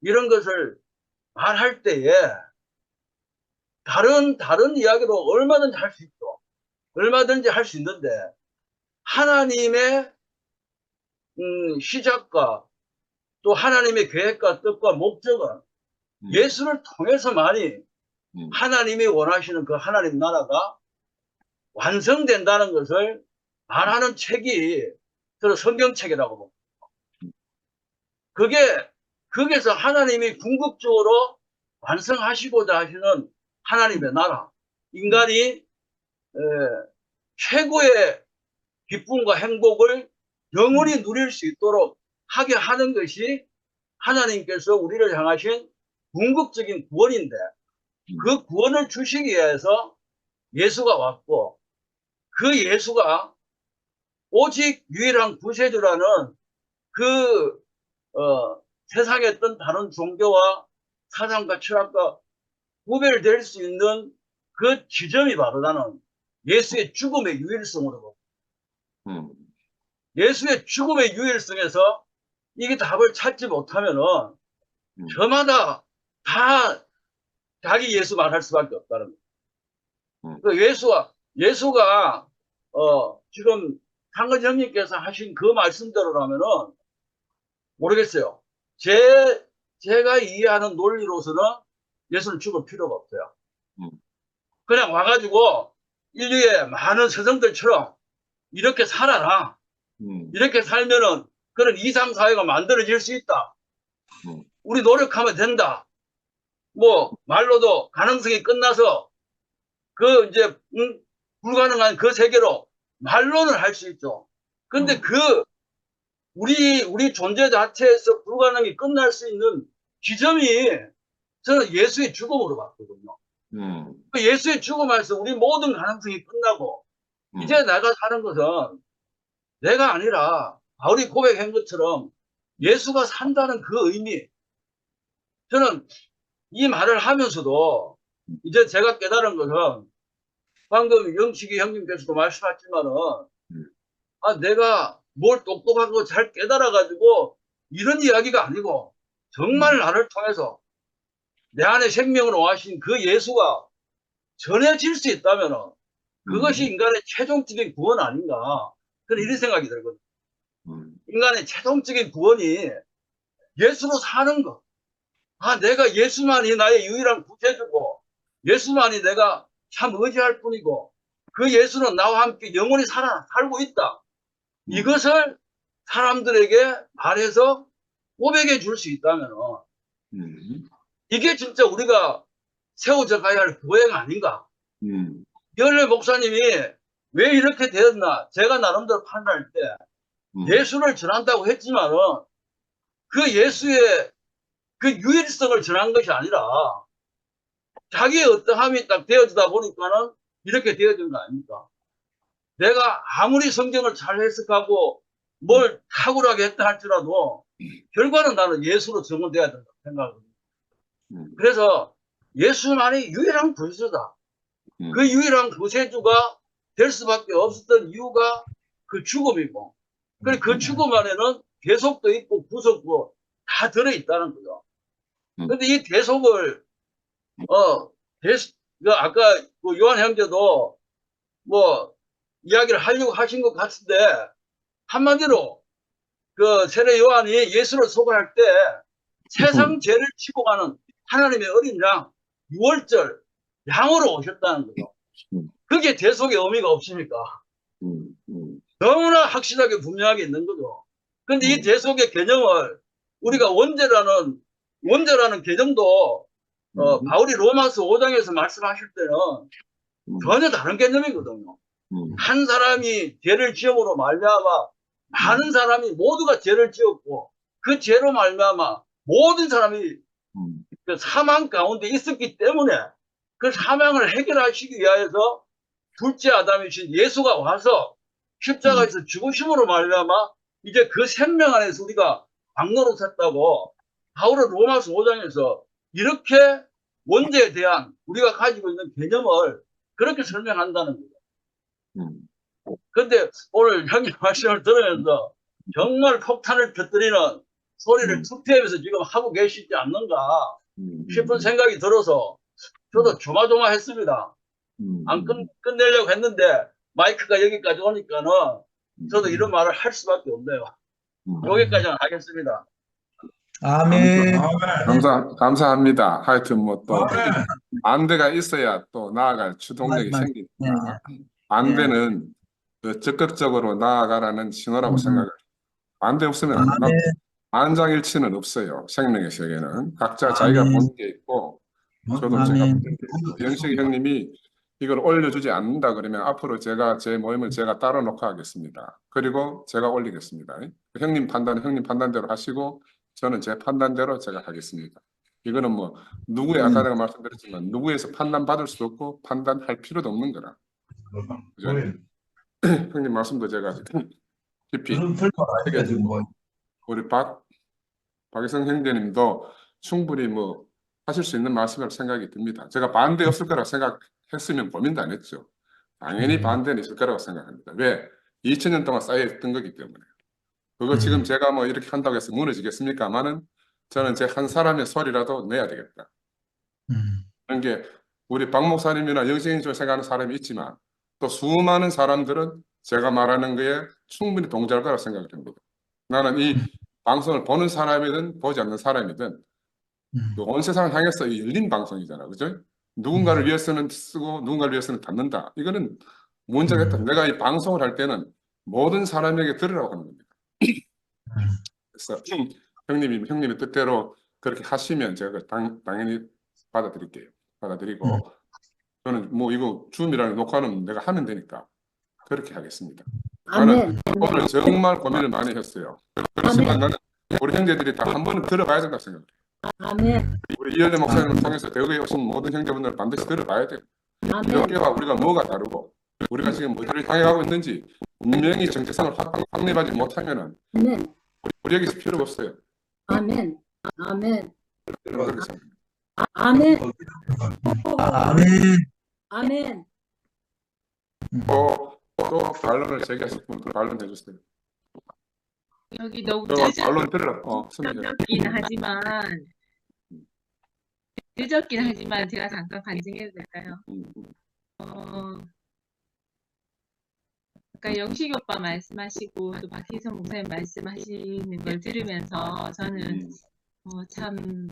이런 것을 말할 때에 다른 이야기로 얼마든지 할 수 있죠. 얼마든지 할 수 있는데 하나님의 시작과 또 하나님의 계획과 뜻과 목적은 예수를 통해서만이 하나님이 원하시는 그 하나님 나라가 완성된다는 것을 말하는 책이 저는 성경책이라고 봅니다. 거기에서 하나님이 궁극적으로 완성하시고자 하시는 하나님의 나라, 인간이 최고의 기쁨과 행복을 영원히 누릴 수 있도록 하게 하는 것이 하나님께서 우리를 향하신 궁극적인 구원인데 그 구원을 주시기 위해서 예수가 왔고 그 예수가 오직 유일한 구세주라는 그 세상에 어떤 다른 종교와 사상과 철학과 구별될 수 있는 그 지점이 바로 나는 예수의 죽음의 유일성으로 봅니다. 예수의 죽음의 유일성에서 이게 답을 찾지 못하면은 저마다 다 자기 예수 말할 수밖에 없다는 거예요. 그 예수가 지금 상근 형님께서 하신 그 말씀대로라면은 모르겠어요. 제가 이해하는 논리로서는 예수는 죽을 필요가 없어요. 그냥 와가지고 인류의 많은 서정들처럼 이렇게 살아라. 이렇게 살면은 그런 이상사회가 만들어질 수 있다. 우리 노력하면 된다. 뭐 말로도 가능성이 끝나서 그 이제 불가능한 그 세계로 말로는 할 수 있죠. 근데 그 우리 존재 자체에서 불가능이 끝날 수 있는 지점이 저는 예수의 죽음으로 봤거든요. 그 예수의 죽음에서 우리 모든 가능성이 끝나고 이제 내가 사는 것은 내가 아니라 바울이 고백한 것처럼 예수가 산다는 그 의미. 저는 이 말을 하면서도 이제 제가 깨달은 것은 방금 영식이 형님께서도 말씀하셨지만은 내가 뭘 똑똑하고 잘 깨달아가지고 이런 이야기가 아니고 정말 나를 통해서 내 안에 생명을 와신 그 예수가 전해질 수 있다면은 그것이 인간의 최종적인 구원 아닌가. 그런 이런 생각이 들거든요. 인간의 최종적인 구원이 예수로 사는 것. 내가 예수만이 나의 유일한 구세주고 예수만이 내가 참 의지할 뿐이고 그 예수는 나와 함께 영원히 살고 있다. 이것을 사람들에게 말해서 고백해 줄 수 있다면 이게 진짜 우리가 세워져 가야 할 교회가 아닌가. 열례 목사님이 왜 이렇게 되었나 제가 나름대로 판단할 때 예수를 전한다고 했지만은 그 예수의 그 유일성을 전한 것이 아니라 자기의 어떠함이 딱 되어지다 보니까는 이렇게 되어진 거 아닙니까? 내가 아무리 성경을 잘 해석하고 뭘 탁월하게 했다 할지라도 결과는 나는 예수로 정언돼야 된다고 생각합니다. 그래서 예수만이 유일한 구세주다. 그 유일한 구세주가 될 수밖에 없었던 이유가 그 죽음이고 그리고 그 죽음 안에는 대속도 있고 구속도 다 들어있다는 거죠. 근데 이 대속을 아까 그 요한 형제도 뭐 이야기를 하려고 하신 것 같은데 한마디로 그 세례 요한이 예수를 소개할 때 세상 죄를 지고 가는 하나님의 어린 양, 6월절 양으로 오셨다는 거죠. 그게 대속의 의미가 없습니까? 너무나 확실하게 분명하게 있는 거죠. 근데 이 대속의 개념을 우리가 원죄라는 개념도 바울이 로마서 5장에서 말씀하실 때는 전혀 다른 개념이거든요. 한 사람이 죄를 지음으로 말미암아 많은 사람이 모두가 죄를 지었고 그 죄로 말미암아 모든 사람이 그 사망 가운데 있었기 때문에 그 사망을 해결하시기 위하여서 둘째 아담이신 예수가 와서 십자가에서 죽으심으로 말미암아 이제 그 생명 안에서 우리가 방로로 섰다고 바울은 로마서 5장에서 이렇게 원죄에 대한 우리가 가지고 있는 개념을 그렇게 설명한다는 거예요. 근데 오늘 형님 말씀을 들으면서 정말 폭탄을 터뜨리는 소리를 2PM에서 지금 하고 계시지 않는가 싶은 생각이 들어서 저도 조마조마했습니다. 안 끝내려고 했는데 마이크가 여기까지 오니까는 저도 이런 말을 할 수밖에 없네요. 여기까지는 하겠습니다. 아멘. 감사합니다. 하여튼 뭐 또 반대가 있어야 또 나아갈 추동력이 맞- 생기니까 반대는 그 적극적으로 나아가라는 신호라고 생각을. 반대 없으면 아멘. 만장일치는 없어요. 생명의 세계는 각자 자기가 아멘. 보는 게 있고 저도 제가 아멘. 보는 게 있고 영식 형님이 이걸 올려주지 않는다 그러면 앞으로 제가 제 모임을 제가 따로 놓고 하겠습니다. 그리고 제가 올리겠습니다. 형님 판단대로 하시고 저는 제 판단대로 제가 하겠습니다. 이거는 뭐 누구의 아까 내가 말씀드렸지만 누구에서 판단받을 수도 없고 판단할 필요도 없는 거라. 그죠? 형님 말씀도 제가 깊이 우리 박희성 형제님도 충분히 뭐 하실 수 있는 말씀이라고 생각이 듭니다. 제가 반대 없을 거라고 생각했으면 고민도 안 했죠. 당연히 반대는 있을 거라고 생각합니다. 왜? 2000년 동안 쌓여있던 거기 때문에. 그거 지금 제가 뭐 이렇게 한다고 해서 무너지겠습니까마는 저는 제 한 사람의 소리라도 내야 되겠다. 그런 게 우리 박 목사님이나 영생인줄 생각하는 사람이 있지만 또 수많은 사람들은 제가 말하는 거에 충분히 동조할 거라고 생각을 합니다. 나는 이 방송을 보는 사람이든 보지 않는 사람이든 그 온 세상을 향해서 이 열린 방송이잖아. 그죠? 누군가를 위해서는 쓰고 누군가를 위해서는 닫는다. 이거는 문제가 있다. 내가 이 방송을 할 때는 모든 사람에게 들으라고 하는 겁니다. 그래서 형님의 뜻대로 그렇게 하시면 제가 당연히 받아들일게요. 받아들이고 저는 뭐 이거 줌이라는 녹화는 내가 하면 되니까 그렇게 하겠습니다. 나는 오늘 정말 고민을 많이 했어요. 그렇지만 나는 우리 형제들이 다 한 번은 들어봐야 된다고 생각해요. 우리 이현래 목사님을 통해서 대구에 오신 모든 형제분들을 반드시 들어봐야 돼요. 몇 개와 우리가 뭐가 다르고 우리가 지금 어디를 향해 가고 있는지 분명히 정체성을 확립하지 못하면은 우리 여기서 필요가 없어요. 아멘. 그렇게 생각합니다. 아멘. 아멘. 아멘. 또 반론을 제기하실 분들 반론해 주세요. 여기 너무 반론 들으라. 늦었긴 하지만 제가 잠깐 간증해도 될까요? 아까 영식이 오빠 말씀하시고 또 박희성 목사님 말씀하시는 걸 들으면서 저는 참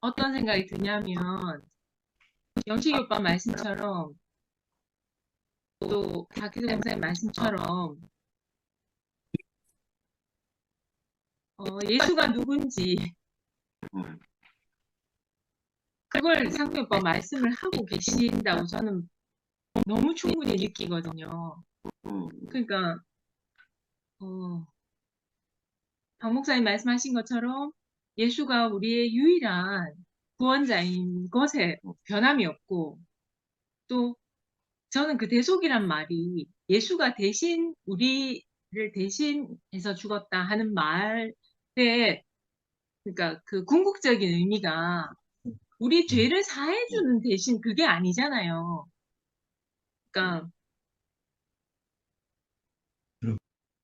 어떤 생각이 드냐면 영식이 오빠 말씀처럼 또 박희성 목사님 말씀처럼 예수가 누군지 그걸 상표 오빠 말씀을 하고 계신다고 저는 너무 충분히 느끼거든요. 그러니까 박 목사님 말씀하신 것처럼 예수가 우리의 유일한 구원자인 것에 변함이 없고 또 저는 그 대속이란 말이 예수가 대신 우리를 대신해서 죽었다 하는 말에 그러니까 그 궁극적인 의미가 우리 죄를 사해주는 대신 그게 아니잖아요. 그러니까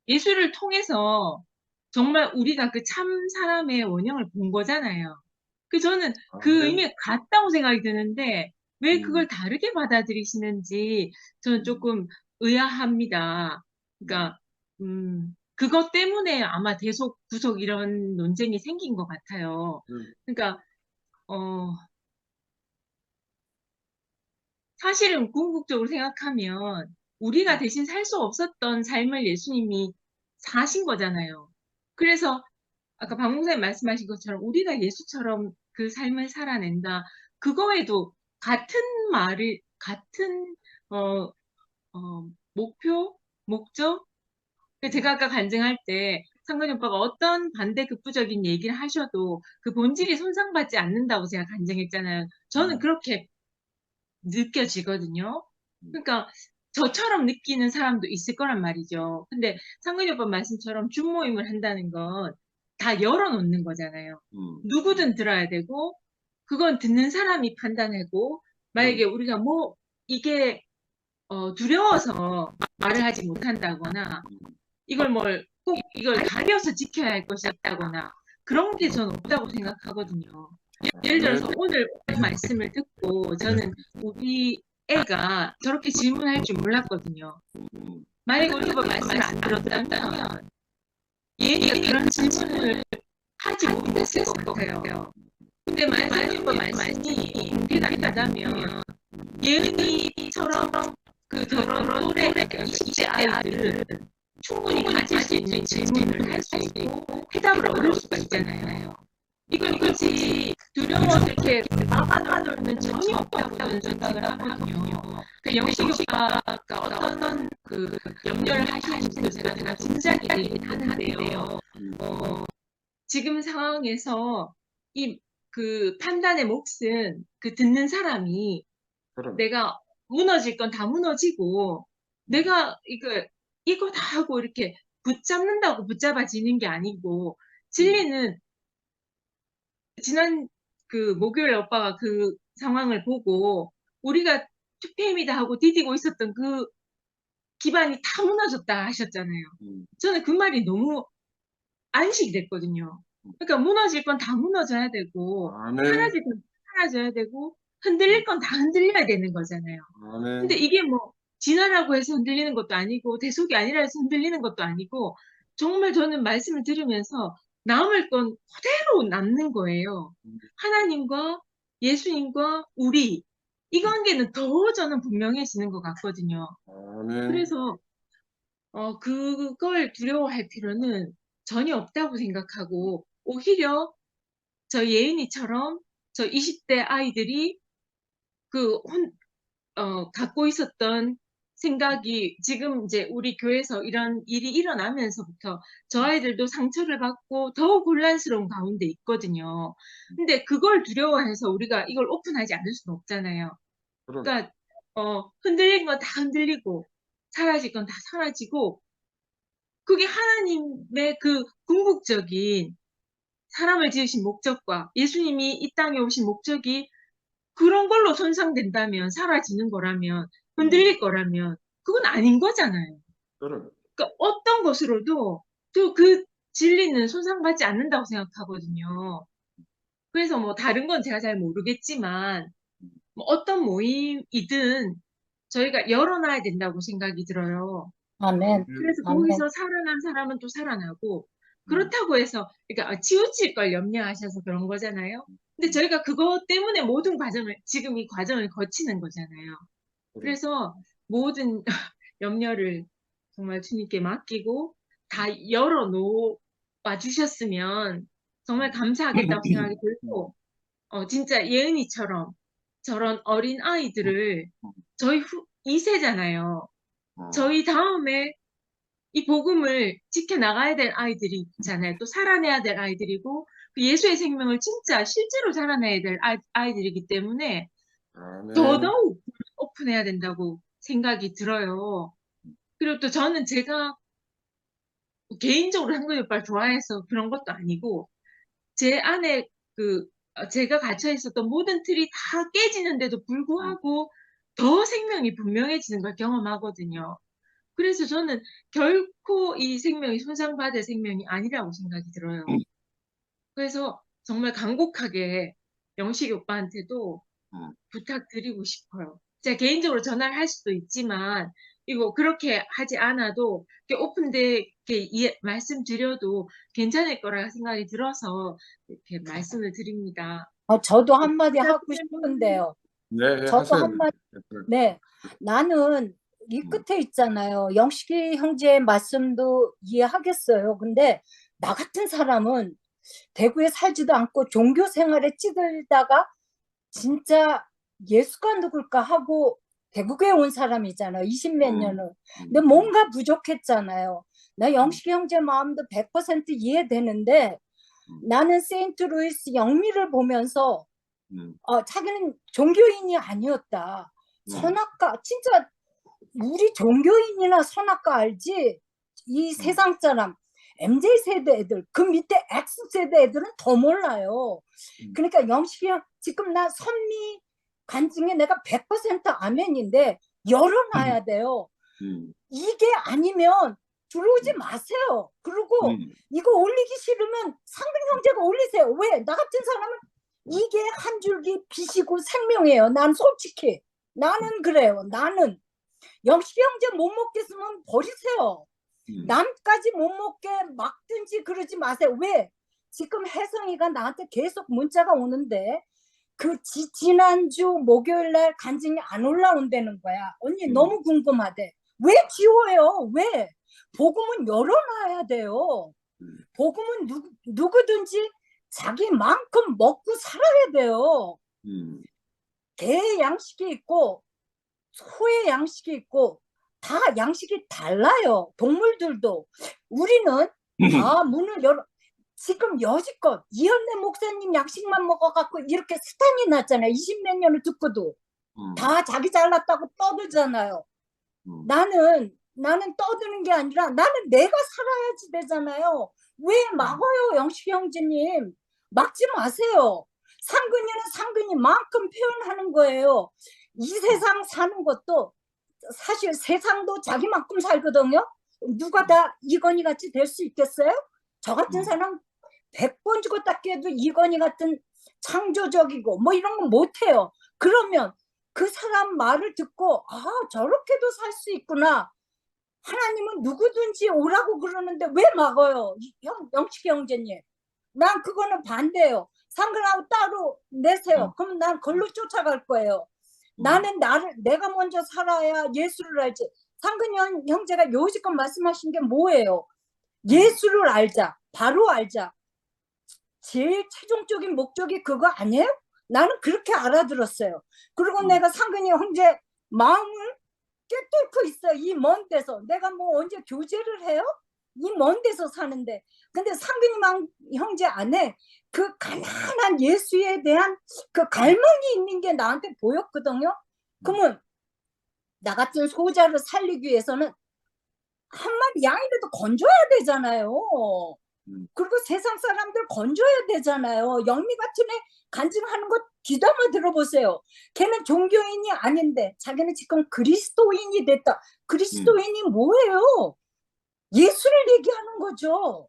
예수를 통해서 정말 우리가 그 참 사람의 원형을 본 거잖아요. 저는 그 의미가 같다고 생각이 드는데 왜 그걸 다르게 받아들이시는지 저는 조금 의아합니다. 그러니까 그것 때문에 아마 대속, 구속 이런 논쟁이 생긴 것 같아요. 그러니까, 사실은 궁극적으로 생각하면 우리가 대신 살 수 없었던 삶을 예수님이 사신 거잖아요. 그래서 아까 박 목사님 말씀하신 것처럼 우리가 예수처럼 그 삶을 살아낸다. 그거에도 같은 말을, 같은, 어, 목표? 목적? 제가 아까 간증할 때 상근이 오빠가 어떤 반대 극부적인 얘기를 하셔도 그 본질이 손상받지 않는다고 제가 간증했잖아요. 저는 그렇게 느껴지거든요. 그러니까 저처럼 느끼는 사람도 있을 거란 말이죠. 근데 상근이 오빠 말씀처럼 줌모임을 한다는 건 다 열어놓는 거잖아요. 누구든 들어야 되고 그건 듣는 사람이 판단하고 만약에 우리가 뭐 이게 두려워서 말을 하지 못한다거나 이걸 꼭 이걸 가려서 지켜야 할 것이 있다거나 그런 게 저는 없다고 생각하거든요. 예를 들어서 오늘 말씀을 듣고 저는 우리 애가 저렇게 질문할 줄 몰랐거든요. 만약에 우리 오빠 말씀을 안 들었다면 얘가 그런 질문을 하지 못했을 것 같아요. 근데 만약에 우리 오빠 말씀이 대답하다면 예은이처럼 그 저런 또래 20대 아이들은 충분히 가질 수 있는 질문을 할 수 있고 해답을 얻을 수가 있잖아요. 이걸 굳이 두려워서 이렇게 막아놓는 전혀 없다고 저는 생각을 하거든요. 그 영식 오빠가 어떤 그 염려를 하시는지도 제가 짐작이 되긴 하는데요. 지금 상황에서 이 그 판단의 몫은 그 듣는 사람이 그럼. 내가 무너질 건 다 무너지고 내가 이거 다 하고 이렇게 붙잡는다고 붙잡아지는 게 아니고 진리는 지난 그 목요일 오빠가 그 상황을 보고 우리가 투팸이다 하고 디디고 있었던 그 기반이 다 무너졌다 하셨잖아요. 저는 그 말이 너무 안식이 됐거든요. 그러니까 무너질 건 다 무너져야 되고 아멘. 사라질 건 사라져야 되고 흔들릴 건 다 흔들려야 되는 거잖아요. 아멘. 근데 이게 뭐 진화라고 해서 흔들리는 것도 아니고 대속이 아니라 해서 흔들리는 것도 아니고 정말 저는 말씀을 들으면서 남을 건 그대로 남는 거예요. 하나님과 예수님과 우리 이 관계는 더 저는 분명해지는 것 같거든요. 아멘. 그래서 그걸 두려워할 필요는 전혀 없다고 생각하고 오히려 저 예은이처럼 저 20대 아이들이 갖고 있었던 생각이 지금 이제 우리 교회에서 이런 일이 일어나면서부터 저 아이들도 상처를 받고 더 곤란스러운 가운데 있거든요. 근데 그걸 두려워해서 우리가 이걸 오픈하지 않을 수는 없잖아요. 그럼. 그러니까 흔들린 건 다 흔들리고 사라질 건 다 사라지고 그게 하나님의 그 궁극적인 사람을 지으신 목적과 예수님이 이 땅에 오신 목적이 그런 걸로 손상된다면, 사라지는 거라면, 흔들릴 거라면, 그건 아닌 거잖아요. 그럼. 그러니까 어떤 것으로도 또 그 진리는 손상받지 않는다고 생각하거든요. 그래서 뭐 다른 건 제가 잘 모르겠지만, 뭐 어떤 모임이든 저희가 열어놔야 된다고 생각이 들어요. 아멘. 그래서 아멘. 거기서 살아난 사람은 또 살아나고, 그렇다고 해서, 그러니까 치우칠 걸 염려하셔서 그런 거잖아요. 근데 저희가 그것 때문에 모든 과정을, 지금 이 과정을 거치는 거잖아요. 그래서 모든 염려를 정말 주님께 맡기고 다 열어놓아 주셨으면 정말 감사하겠다고 생각이 들고, 진짜 예은이처럼 저런 어린 아이들을 저희 2세잖아요. 저희 다음에 이 복음을 지켜나가야 될 아이들이 있잖아요. 또 살아내야 될 아이들이고 그 예수의 생명을 진짜 실제로 살아내야 될 아이들이기 때문에 아멘. 더더욱 오픈해야 된다고 생각이 들어요. 그리고 또 저는 제가 개인적으로 한국의 오빠를 좋아해서 그런 것도 아니고 제 안에 제가 갇혀 있었던 모든 틀이 다 깨지는데도 불구하고 더 생명이 분명해지는 걸 경험하거든요. 그래서 저는 결코 이 생명이 손상받을 생명이 아니라고 생각이 들어요. 그래서 정말 간곡하게 영식이 오빠한테도 부탁드리고 싶어요. 제가 개인적으로 전화를 할 수도 있지만 이거 그렇게 하지 않아도 이렇게 오픈돼 이렇게 말씀드려도 괜찮을 거라 생각이 들어서 이렇게 말씀을 드립니다. 저도 한마디 하고 싶은데요. 네, 저도 하세요. 한마디, 네. 나는 이 끝에 있잖아요. 영식이 형제의 말씀도 이해하겠어요. 근데 나 같은 사람은 대구에 살지도 않고 종교 생활에 찌들다가 진짜 예수가 누굴까 하고 대구에 온 사람이잖아요. 20몇 년을. 근데 뭔가 부족했잖아요. 나 영식이 형제 마음도 100% 이해되는데 나는 세인트루이스 영미를 보면서 자기는 종교인이 아니었다. 선악과, 진짜 우리 종교인이나 선악과 알지? 이 세상 사람, MZ세대 애들, 그 밑에 X세대 애들은 더 몰라요. 그러니까 영식이 형, 지금 나 선미 간증에 내가 100% 아멘인데 열어놔야 돼요. 이게 아니면 들어오지 마세요. 그리고 이거 올리기 싫으면 상근 형제가 올리세요. 왜? 나 같은 사람은 이게 한 줄기 빛이고 생명이에요. 난 솔직히. 나는 그래요. 나는. 영식이 형제 못 먹겠으면 버리세요. 남까지 못 먹게 막든지 그러지 마세요. 왜? 지금 혜성이가 나한테 계속 문자가 오는데 그 지난주 목요일 날 간증이 안 올라온다는 거야. 언니 너무 궁금하대. 왜 지워요? 왜? 복음은 열어놔야 돼요. 복음은 누구든지 자기만큼 먹고 살아야 돼요. 개의 양식이 있고 소의 양식이 있고 다 양식이 달라요. 동물들도. 우리는 다 문을 열어. 지금 여지껏 이현래 목사님 양식만 먹어갖고 이렇게 스탄이 났잖아요. 20몇 년을 듣고도. 다 자기 잘났다고 떠들잖아요. 나는 떠드는 게 아니라 나는 내가 살아야지 되잖아요. 왜 막아요, 영식이 형제님? 막지 마세요. 상근이는 상근이만큼 표현하는 거예요. 이 세상 사는 것도 사실 세상도 자기만큼 살거든요. 누가 다 이건희 같이 될 수 있겠어요? 저 같은 사람 100번 죽었다 깨도 이건희 같은 창조적이고 뭐 이런 거 못해요. 그러면 그 사람 말을 듣고 저렇게도 살 수 있구나. 하나님은 누구든지 오라고 그러는데 왜 막아요? 영식이 형제님. 난 그거는 반대예요. 상근하고 따로 내세요. 그럼 난 걸로 쫓아갈 거예요. 나는 내가 먼저 살아야 예수를 알지. 상근 형제가 요지껏 말씀하신 게 뭐예요? 예수를 알자. 바로 알자. 제일 최종적인 목적이 그거 아니에요? 나는 그렇게 알아들었어요. 그리고 내가 상근이 형제 마음을 꿰뚫고 있어. 이 먼 데서. 내가 뭐 언제 교제를 해요? 이 먼 데서 사는데. 근데 상근이 형제 안에 그 가난한 예수에 대한 그 갈망이 있는 게 나한테 보였거든요. 그러면 나 같은 소자를 살리기 위해서는 한 마리 양이라도 건져야 되잖아요. 그리고 세상 사람들 건져야 되잖아요. 영미 같은 애 간증하는 거 귀담아 들어보세요. 걔는 종교인이 아닌데 자기는 지금 그리스도인이 됐다. 그리스도인이 뭐예요? 예수를 얘기하는 거죠.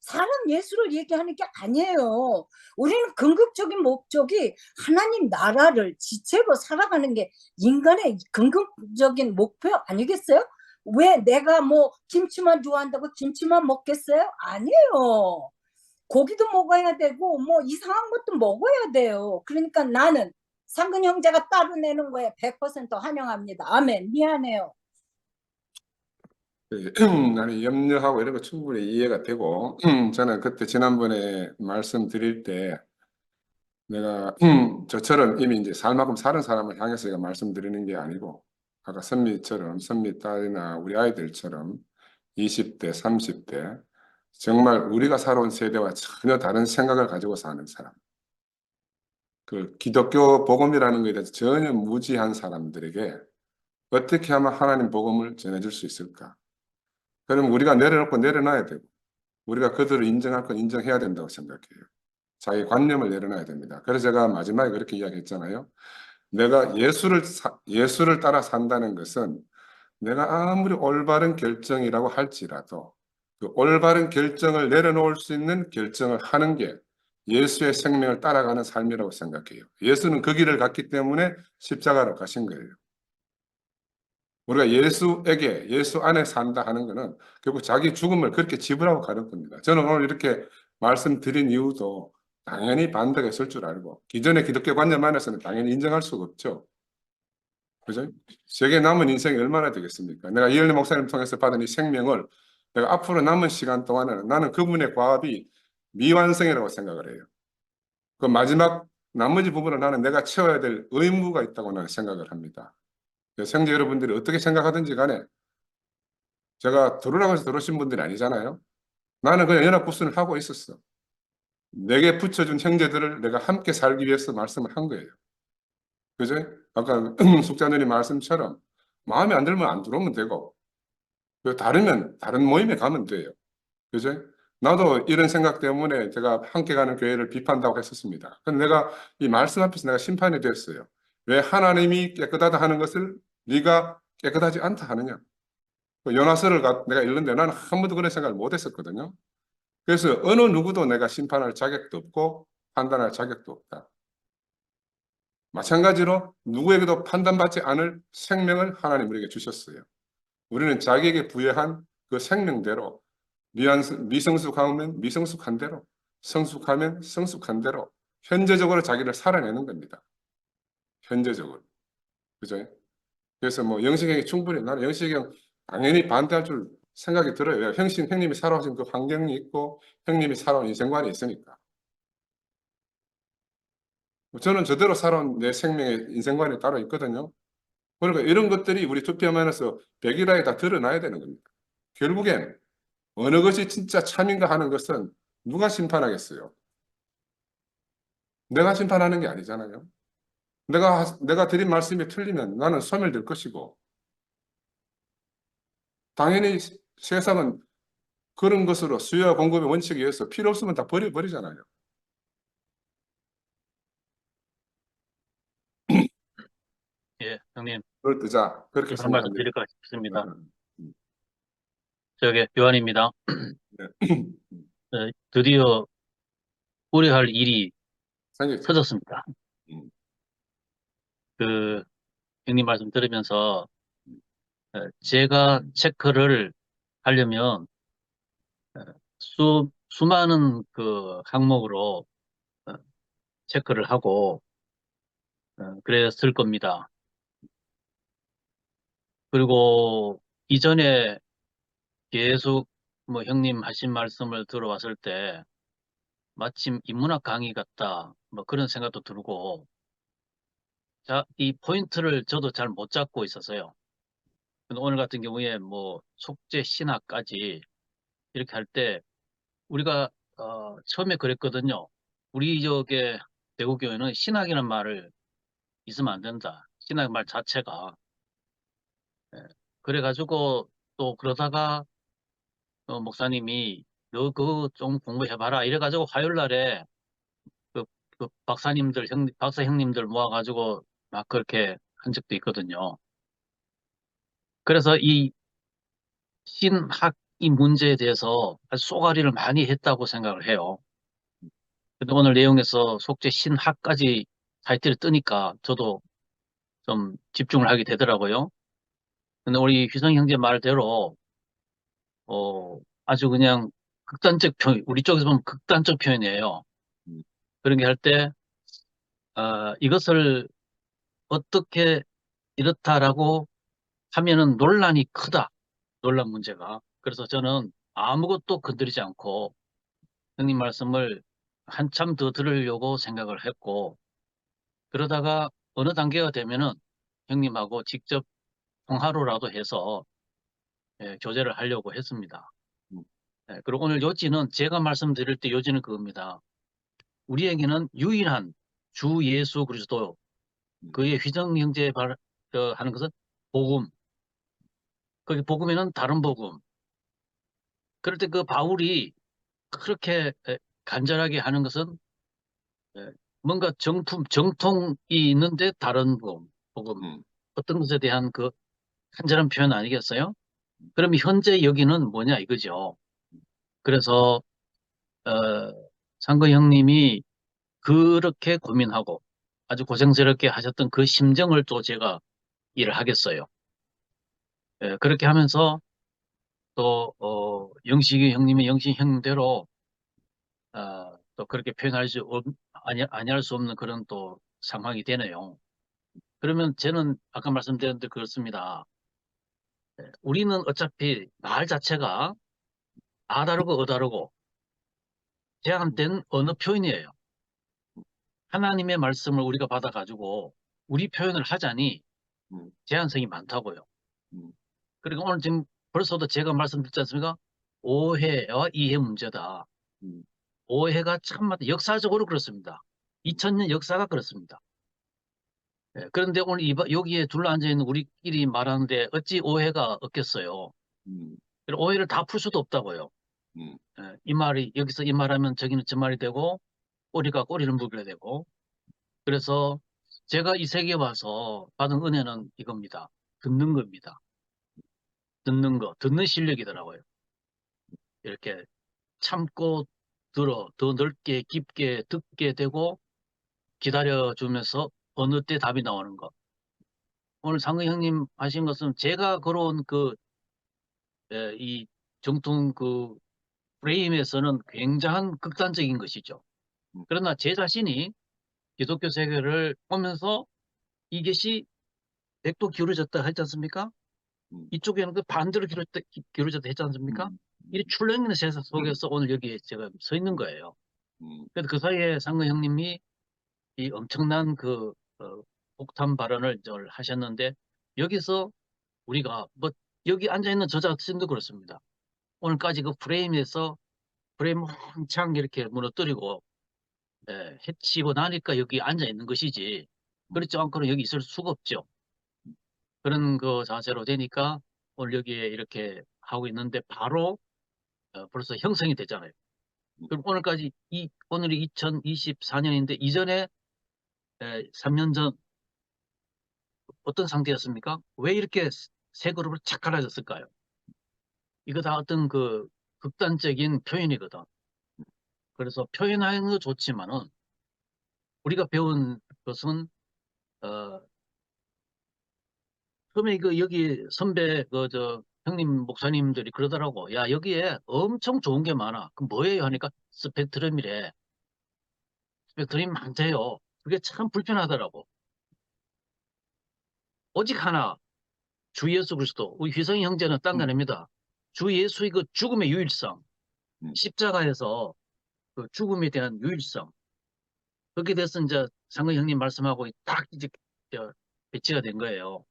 사람 예수를 얘기하는 게 아니에요. 우리는 궁극적인 목적이 하나님 나라를 지체로 살아가는 게 인간의 궁극적인 목표 아니겠어요? 왜 내가 뭐 김치만 좋아한다고 김치만 먹겠어요? 아니에요. 고기도 먹어야 되고 뭐 이상한 것도 먹어야 돼요. 그러니까 나는 상근 형제가 따로 내는 거에 100% 환영합니다. 아멘. 미안해요. 나는 염려하고 이런 거 충분히 이해가 되고 저는 그때 지난번에 말씀드릴 때 내가 저처럼 이미 이제 살만큼 사는 사람을 향해서 제가 말씀드리는 게 아니고 아까 선미처럼 선미 딸이나 우리 아이들처럼 20대, 30대 정말 우리가 살아온 세대와 전혀 다른 생각을 가지고 사는 사람, 그 기독교 복음이라는 것에 대해서 전혀 무지한 사람들에게 어떻게 하면 하나님 복음을 전해줄 수 있을까? 그럼 우리가 내려놓고 내려놔야 되고 우리가 그들을 인정할 건 인정해야 된다고 생각해요. 자기 관념을 내려놔야 됩니다. 그래서 제가 마지막에 그렇게 이야기했잖아요. 내가 예수를 따라 산다는 것은 내가 아무리 올바른 결정이라고 할지라도 그 올바른 결정을 내려놓을 수 있는 결정을 하는 게 예수의 생명을 따라가는 삶이라고 생각해요. 예수는 그 길을 갔기 때문에 십자가로 가신 거예요. 우리가 예수에게, 예수 안에 산다 하는 것은 결국 자기 죽음을 그렇게 지불하고 가는 겁니다. 저는 오늘 이렇게 말씀드린 이유도 당연히 반대가 있을 줄 알고, 기존의 기독교 관념 안에서는 당연히 인정할 수가 없죠. 그죠? 제게 남은 인생이 얼마나 되겠습니까? 내가 이현리 목사님 통해서 받은 이 생명을 내가 앞으로 남은 시간 동안에는 나는 그분의 과업이 미완성이라고 생각을 해요. 그 마지막 나머지 부분을 나는 내가 채워야 될 의무가 있다고 나는 생각을 합니다. 성도 여러분들이 어떻게 생각하든지 간에 제가 들으라고 해서 들으신 분들이 아니잖아요. 나는 그냥 연합구순을 하고 있었어. 내게 붙여준 형제들을 내가 함께 살기 위해서 말씀을 한 거예요. 그죠? 아까 숙자님이 말씀처럼 마음에 안 들면 안 들어오면 되고, 다르면 다른 모임에 가면 돼요. 그죠? 나도 이런 생각 때문에 제가 함께 가는 교회를 비판한다고 했었습니다. 근데 내가 이 말씀 앞에서 내가 심판이 됐어요. 왜 하나님이 깨끗하다 하는 것을 네가 깨끗하지 않다 하느냐? 요나서를 내가 읽는데 나는 한 번도 그런 생각을 못 했었거든요. 그래서 어느 누구도 내가 심판할 자격도 없고 판단할 자격도 없다. 마찬가지로 누구에게도 판단받지 않을 생명을 하나님 우리에게 주셨어요. 우리는 자기에게 부여한 그 생명대로 미성숙하면 미성숙한 대로, 성숙하면 성숙한 대로 현재적으로 자기를 살아내는 겁니다. 현재적으로. 그죠? 그래서 뭐 영식형이 충분히, 나는 영식형 당연히 반대할 줄 생각이 들어요. 왜? 형님이 살아오신 그 환경이 있고 형님이 살아온 인생관이 있으니까. 저는 저대로 살아온 내 생명의 인생관이 따로 있거든요. 그러니까 이런 것들이 우리 투표면에서 백일화에 다 드러나야 되는 겁니다. 결국엔 어느 것이 진짜 참인가 하는 것은 누가 심판하겠어요? 내가 심판하는 게 아니잖아요. 내가 드린 말씀이 틀리면 나는 소멸될 것이고, 당연히 세상은 그런 것으로 수요와 공급의 원칙에 의해서 필요 없으면 다 버리잖아요. 예, 형님, 그걸 뜨자. 그렇게 한 말씀 생각합니다. 드릴까 싶습니다. 저기 요한입니다. 드디어 우리 할 일이 생겼죠. 터졌습니다. 음. 그 형님 말씀 들으면서 제가 체크를 하려면 수많은 그 항목으로 체크를 하고 그랬을 겁니다. 그리고 이전에 계속 뭐 형님 하신 말씀을 들어왔을 때 마침 인문학 강의 같다 뭐 그런 생각도 들고, 자, 이 포인트를 저도 잘 못 잡고 있었어요. 근데 오늘 같은 경우에 뭐 속죄 신학까지 이렇게 할 때 우리가 처음에 그랬거든요. 우리 저게 대구교회는 신학이라는 말을 있으면 안 된다. 신학 말 자체가. 예. 그래가지고 또 그러다가 목사님이 너 그거 좀 공부해봐라 이래가지고 화요일 날에 그 박사님들 박사 형님들 모아가지고 막 그렇게 한 적도 있거든요. 그래서 이 신학 이 문제에 대해서 아주 쏘가리를 많이 했다고 생각을 해요. 근데 오늘 내용에서 속죄 신학까지 타이틀이 뜨니까 저도 좀 집중을 하게 되더라고요. 근데 우리 휘성 형제 말대로 아주 그냥 극단적 표현, 우리 쪽에서 보면 극단적 표현이에요. 그런 게 할 때 이것을 어떻게 이렇다라고 하면은 논란이 크다. 논란 문제가. 그래서 저는 아무것도 건드리지 않고 형님 말씀을 한참 더 들으려고 생각을 했고, 그러다가 어느 단계가 되면은 형님하고 직접 통화로라도 해서 교제를 하려고 했습니다. 그리고 오늘 요지는 제가 말씀드릴 때 요지는 그겁니다. 우리에게는 유일한 주 예수 그리스도, 그의 휘정 형제 하는 것은 복음. 거기 복음에는 다른 복음. 그럴 때 그 바울이 그렇게 간절하게 하는 것은 뭔가 정통이 있는데 다른 복음. 어떤 것에 대한 그 간절한 표현 아니겠어요? 그럼 현재 여기는 뭐냐 이거죠. 그래서 상거 형님이 그렇게 고민하고 아주 고생스럽게 하셨던 그 심정을 또 제가 일을 하겠어요. 그렇게 하면서 또 영식이 형님의 영식 형님대로 또 그렇게 표현할 수 아니할 수 없는 그런 또 상황이 되네요. 그러면 저는 아까 말씀드렸는데 그렇습니다. 우리는 어차피 말 자체가 아 다르고 어 다르고 제한된 언어 표현이에요. 하나님의 말씀을 우리가 받아가지고 우리 표현을 하자니 제한성이 많다고요. 그리고 오늘 지금 벌써도 제가 말씀드렸지 않습니까? 오해와 이해 문제다. 오해가 참 역사적으로 그렇습니다. 2000년 역사가 그렇습니다. 그런데 오늘 여기에 둘러앉아 있는 우리끼리 말하는데 어찌 오해가 없겠어요. 그리고 오해를 다 풀 수도 없다고요. 이 말이 여기서 이 말하면 저기는 저 말이 되고 꼬리가 꼬리를 물게 되고 그래서 제가 이 세계에 와서 받은 은혜는 이겁니다. 듣는 겁니다. 듣는 거, 듣는 실력이더라고요. 이렇게 참고 들어 더 넓게 깊게 듣게 되고 기다려주면서 어느 때 답이 나오는 것. 오늘 상근 형님 하신 것은 제가 걸어온 이 정통 프레임에서는 굉장한 극단적인 것이죠. 그러나 제 자신이 기독교 세계를 보면서 이것이 100도 기울어졌다 했지 않습니까? 이쪽에는 그 반대로 기울어졌다 했지 않습니까? 이 출렁이는 세상 속에서 오늘 여기에 제가 서 있는 거예요. 그래서 그 사이에 상근 형님이 이 엄청난 폭탄 발언을 하셨는데 여기서 우리가 여기 앉아있는 저 자신도 그렇습니다. 오늘까지 그 프레임에서 프레임 한창 이렇게 무너뜨리고 해치고 나니까 여기 앉아있는 것이지 그렇지 않고는 여기 있을 수가 없죠. 그런 자세로 되니까 오늘 여기에 이렇게 하고 있는데 바로 벌써 형성이 됐잖아요. 그럼 오늘까지 오늘이 2024년인데 이전에 3년 전 어떤 상태였습니까? 왜 이렇게 세 그룹을 착 갈라졌을까요? 이거 다 어떤 극단적인 표현이거든. 그래서 표현하는 거 좋지만은 우리가 배운 것은 처음에 여기 선배 형님 목사님들이 그러더라고. 야 여기에 엄청 좋은 게 많아. 그럼 뭐예요? 하니까 스펙트럼이래. 스펙트럼이 많대요. 그게 참 불편하더라고. 오직 하나 주 예수 그리스도. 우리 휘성이 형제는 딴 거 아닙니다. 주 예수의 죽음의 유일성, 십자가에서 죽음에 대한 유일성. 거기에 대해서 이제 상근 형님 말씀하고 딱 이제 배치가 된 거예요.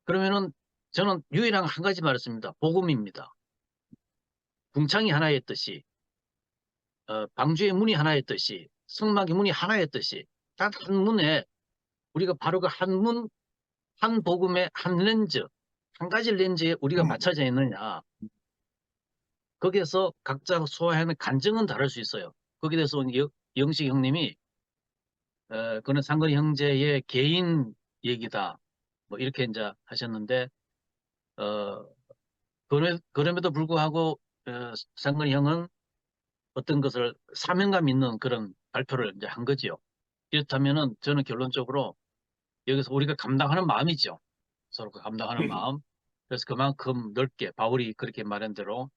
그러면은 저는 유일한 한 가지 말했습니다. 복음입니다. 궁창이 하나였듯이, 방주의 문이 하나였듯이, 성막의 문이 하나였듯이, 단 한 문에 우리가 바로 그 한 문, 한 복음의 한 렌즈, 한 가지 렌즈에 우리가 맞춰져 있느냐. 거기에서 각자 소화하는 간증은 다를 수 있어요. 거기에 대해서 영식 형님이 그는 상근 형제의 개인 얘기다. 뭐 이렇게 이제 하셨는데 그럼에도 불구하고 상근 형은 어떤 것을 사명감 있는 그런 발표를 이제 한 거지요. 이렇다면은 저는 결론적으로 여기서 우리가 감당하는 마음이죠. 서로 감당하는 마음. 그래서 그만큼 넓게 바울이 그렇게 말한 대로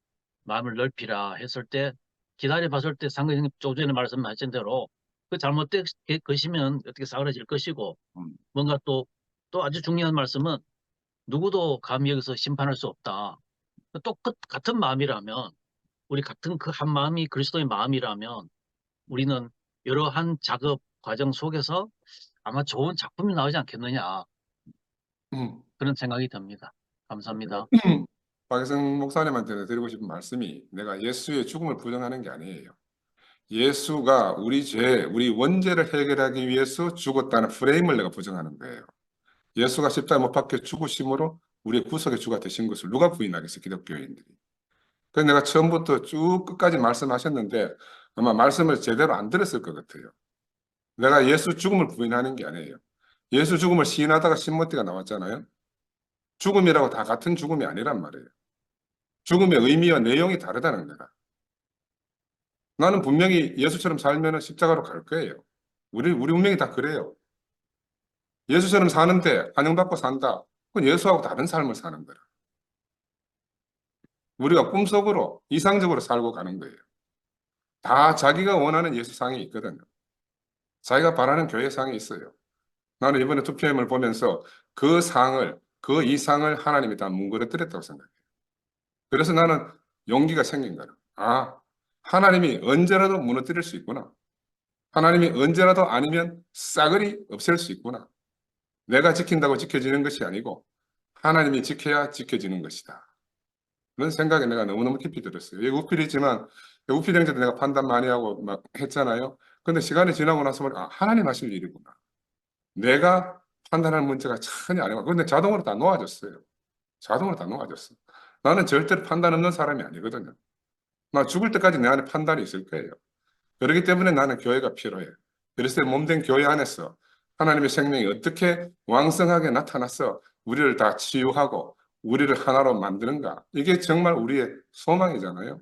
마음을 넓히라 했을 때 기다려 봤을 때 상근 형님 조금 전에 말씀하신 대로 그 잘못된 것이면 어떻게 사그라질 것이고 뭔가 또 아주 중요한 말씀은 누구도 감히 여기서 심판할 수 없다. 또 같은 마음이라면 우리 같은 그 한 마음이 그리스도의 마음이라면 우리는 여러한 작업 과정 속에서 아마 좋은 작품이 나오지 않겠느냐 그런 생각이 듭니다. 감사합니다. 박혜성 목사님한테 드리고 싶은 말씀이 내가 예수의 죽음을 부정하는 게 아니에요. 예수가 우리 원죄를 해결하기 위해서 죽었다는 프레임을 내가 부정하는 거예요. 예수가 십자가에 못 박혀 죽으심으로 우리의 구속의 주가 되신 것을 누가 부인하겠어, 기독교인들이. 그래서 내가 처음부터 쭉 끝까지 말씀하셨는데 아마 말씀을 제대로 안 들었을 것 같아요. 내가 예수 죽음을 부인하는 게 아니에요. 예수 죽음을 시인하다가 신문띠가 나왔잖아요. 죽음이라고 다 같은 죽음이 아니란 말이에요. 죽음의 의미와 내용이 다르다는 거다. 나는 분명히 예수처럼 살면 십자가로 갈 거예요. 우리 운명이 다 그래요. 예수처럼 사는데 환영받고 산다. 그건 예수하고 다른 삶을 사는 거라. 우리가 꿈속으로 이상적으로 살고 가는 거예요. 다 자기가 원하는 예수상이 있거든요. 자기가 바라는 교회상이 있어요. 나는 이번에 2PM을 보면서 그 상을, 그 이상을 하나님이 다 뭉그러뜨렸다고 생각해요. 그래서 나는 용기가 생긴 거예요. 아, 하나님이 언제라도 무너뜨릴 수 있구나. 하나님이 언제라도 아니면 싸그리 없앨 수 있구나. 내가 지킨다고 지켜지는 것이 아니고 하나님이 지켜야 지켜지는 것이다. 그런 생각이 내가 너무너무 깊이 들었어요. 이게 우필이지만 우필 형제도 내가 판단 많이 하고 막 했잖아요. 근데 시간이 지나고 나서 보니 아, 하나님 하실 일이구나. 내가 판단할 문제가 전혀 아니고 근데 자동으로 다 놓아졌어요. 자동으로 다 놓아졌어. 나는 절대로 판단 없는 사람이 아니거든요. 나 죽을 때까지 내 안에 판단이 있을 거예요. 그렇기 때문에 나는 교회가 필요해. 그리스도의 몸된 교회 안에서 하나님의 생명이 어떻게 왕성하게 나타나서 우리를 다 치유하고 우리를 하나로 만드는가. 이게 정말 우리의 소망이잖아요.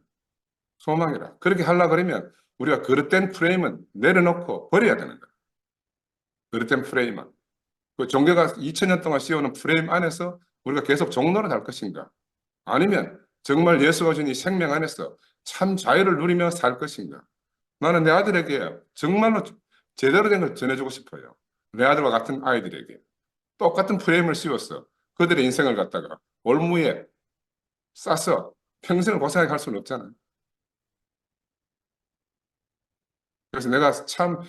소망이라. 그렇게 하려고 그러면 우리가 그릇된 프레임은 내려놓고 버려야 되는 거예요. 그릇된 프레임은. 그 종교가 2000년 동안 씌워놓은 프레임 안에서 우리가 계속 종로를 할 것인가. 아니면 정말 예수가 준 이 생명 안에서 참 자유를 누리며 살 것인가. 나는 내 아들에게 정말로 제대로 된 걸 전해주고 싶어요. 내 아들과 같은 아이들에게. 똑같은 프레임을 씌워서 그들의 인생을 갖다가 올무에 싸서 평생을 고생하게 할 수는 없잖아요. 그래서 내가 참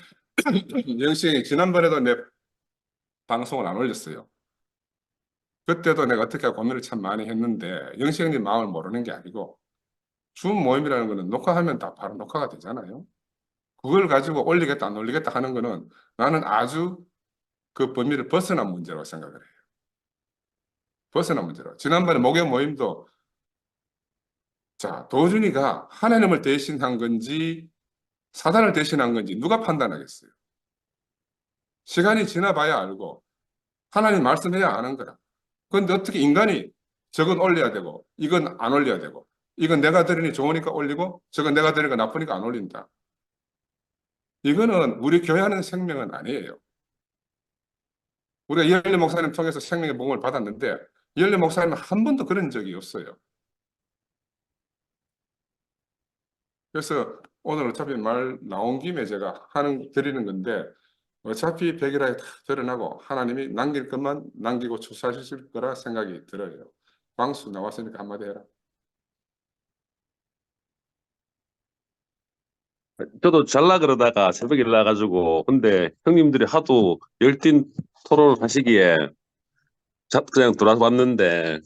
영식이 지난번에도 내 방송을 안 올렸어요. 그때도 내가 어떻게 고민을 참 많이 했는데 영식 형님 마음을 모르는 게 아니고 줌 모임이라는 거는 녹화하면 다 바로 녹화가 되잖아요. 그걸 가지고 올리겠다 안 올리겠다 하는 거는 나는 아주 그 범위를 벗어난 문제라고 생각을 해요. 벗어난 문제라고. 지난번에 목요 모임도 자, 도준이가 하나님을 대신한 건지 사단을 대신한 건지 누가 판단하겠어요? 시간이 지나봐야 알고 하나님 말씀해야 아는 거라. 그런데 어떻게 인간이 저건 올려야 되고 이건 안 올려야 되고 이건 내가 들으니 좋으니까 올리고 저건 내가 들으니까 나쁘니까 안 올린다. 이거는 우리 교회하는 생명은 아니에요. 우리가 이현리 목사님 통해서 생명의 복음을 받았는데 이현리 목사님은 한 번도 그런 적이 없어요. 그래서 오늘 어차피 말 나온 김에 제가 드리는 건데 어차피 백일하에 다 드러나고 하나님이 남길 것만 남기고 추수하실 거라 생각이 들어요. 광수 나왔으니까 한마디 해라. 저도 잘라 그러다가 새벽에 일어나가지고 근데 형님들이 하도 열띤 토론을 하시기에 그냥 돌아왔는데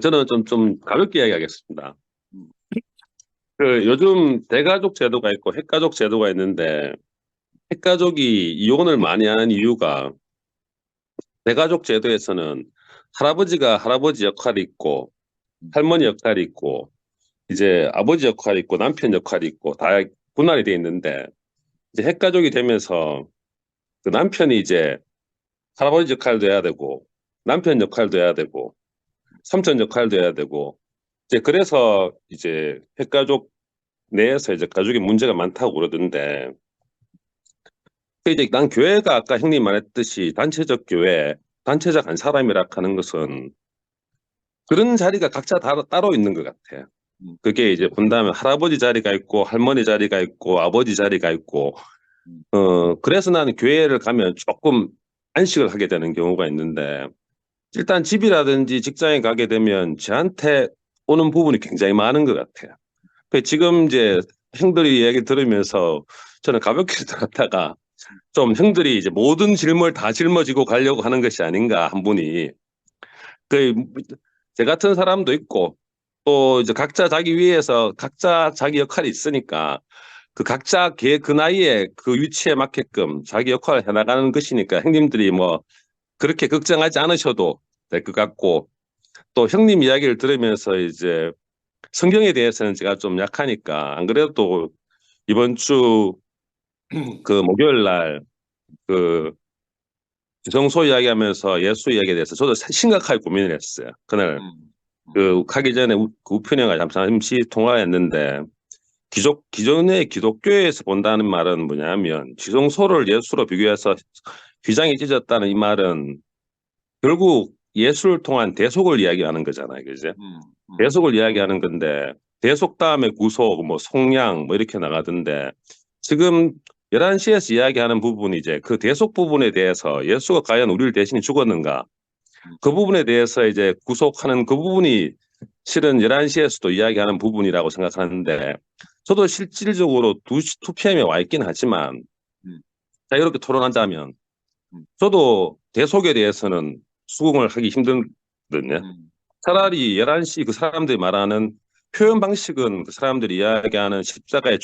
저는 좀 가볍게 이야기하겠습니다. 요즘 대가족 제도가 있고 핵가족 제도가 있는데 핵가족이 이혼을 많이 하는 이유가 대가족 제도에서는 할아버지가 할아버지 역할이 있고 할머니 역할이 있고 이제 아버지 역할이 있고 남편 역할이 있고 다 분할이 돼 있는데 이제 핵가족이 되면서 그 남편이 이제 할아버지 역할도 해야 되고 남편 역할도 해야 되고 삼촌 역할도 해야 되고 이제 그래서 이제 핵가족 내에서 이제 가족의 문제가 많다고 그러던데 이제 난 교회가 아까 형님 말했듯이 단체적 교회, 단체적 한 사람이라 하는 것은 그런 자리가 각자 따로 있는 것 같아요. 그게 이제 본다면 할아버지 자리가 있고 할머니 자리가 있고 아버지 자리가 있고 그래서 나는 교회를 가면 조금 안식을 하게 되는 경우가 있는데 일단 집이라든지 직장에 가게 되면 저한테 오는 부분이 굉장히 많은 것 같아요. 지금 이제 형들이 얘기 들으면서 저는 가볍게 들었다가 좀 형들이 이제 모든 짊을 다 짊어지고 가려고 하는 것이 아닌가 한 분이 제 같은 사람도 있고 또 이제 각자 자기 위에서 각자 자기 역할이 있으니까 그 각자 그 나이에 그 위치에 맞게끔 자기 역할을 해나가는 것이니까 형님들이 뭐 그렇게 걱정하지 않으셔도 될 것 같고 또 형님 이야기를 들으면서 이제 성경에 대해서는 제가 좀 약하니까 안 그래도 이번 주 그 목요일 날 그 지성소 이야기하면서 예수 이야기에 대해서 저도 심각하게 고민을 했어요. 그날 가기 전에 우편이가 잠시 통화했는데 기존의 기독교에서 본다는 말은 뭐냐면 지성소를 예수로 비교해서 휘장이 찢었다는 이 말은 결국 예수를 통한 대속을 이야기하는 거잖아요. 그죠? 대속을 이야기하는 건데 대속 다음에 구속, 뭐 속량 뭐 이렇게 나가던데 지금 11시에서 이야기하는 부분이 이제 그 대속 부분에 대해서 예수가 과연 우리를 대신에 죽었는가? 그 부분에 대해서 이제 구속하는 그 부분이 실은 11시에서도 이야기하는 부분이라고 생각하는데 저도 실질적으로 2pm에 와 있긴 하지만 자, 이렇게 토론한다면 저도 대속에 대해서는 수긍을 하기 힘들거든요. 차라리 11시 그 사람들이 말하는 표현 방식은 그 사람들이 이야기하는 십자가에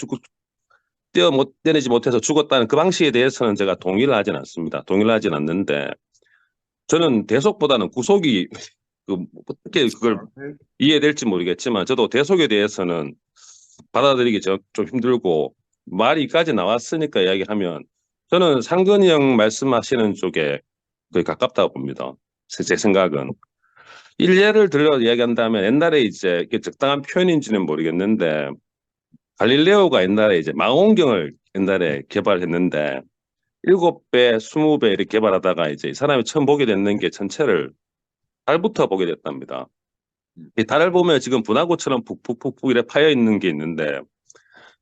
못 떼내지 못해서 죽었다는 그 방식에 대해서는 제가 동의를 하진 않습니다. 동의를 하진 않는데 저는 대속보다는 구속이 어떻게 그걸 이해될지 모르겠지만 저도 대속에 대해서는 받아들이기 좀 힘들고 말이 이까지 나왔으니까 이야기하면 저는 상근이 형 말씀하시는 쪽에 거의 가깝다고 봅니다. 제 생각은. 일례를 들려 이야기한다면 옛날에 이제 이게 적당한 표현인지는 모르겠는데 갈릴레오가 옛날에 이제 망원경을 옛날에 개발했는데 7배, 20배 이렇게 개발하다가 이제 이 사람이 처음 보게 됐는 게 전체를 달부터 보게 됐답니다. 이 달을 보면 지금 분화구처럼 푹푹푹푹 이렇게 파여 있는 게 있는데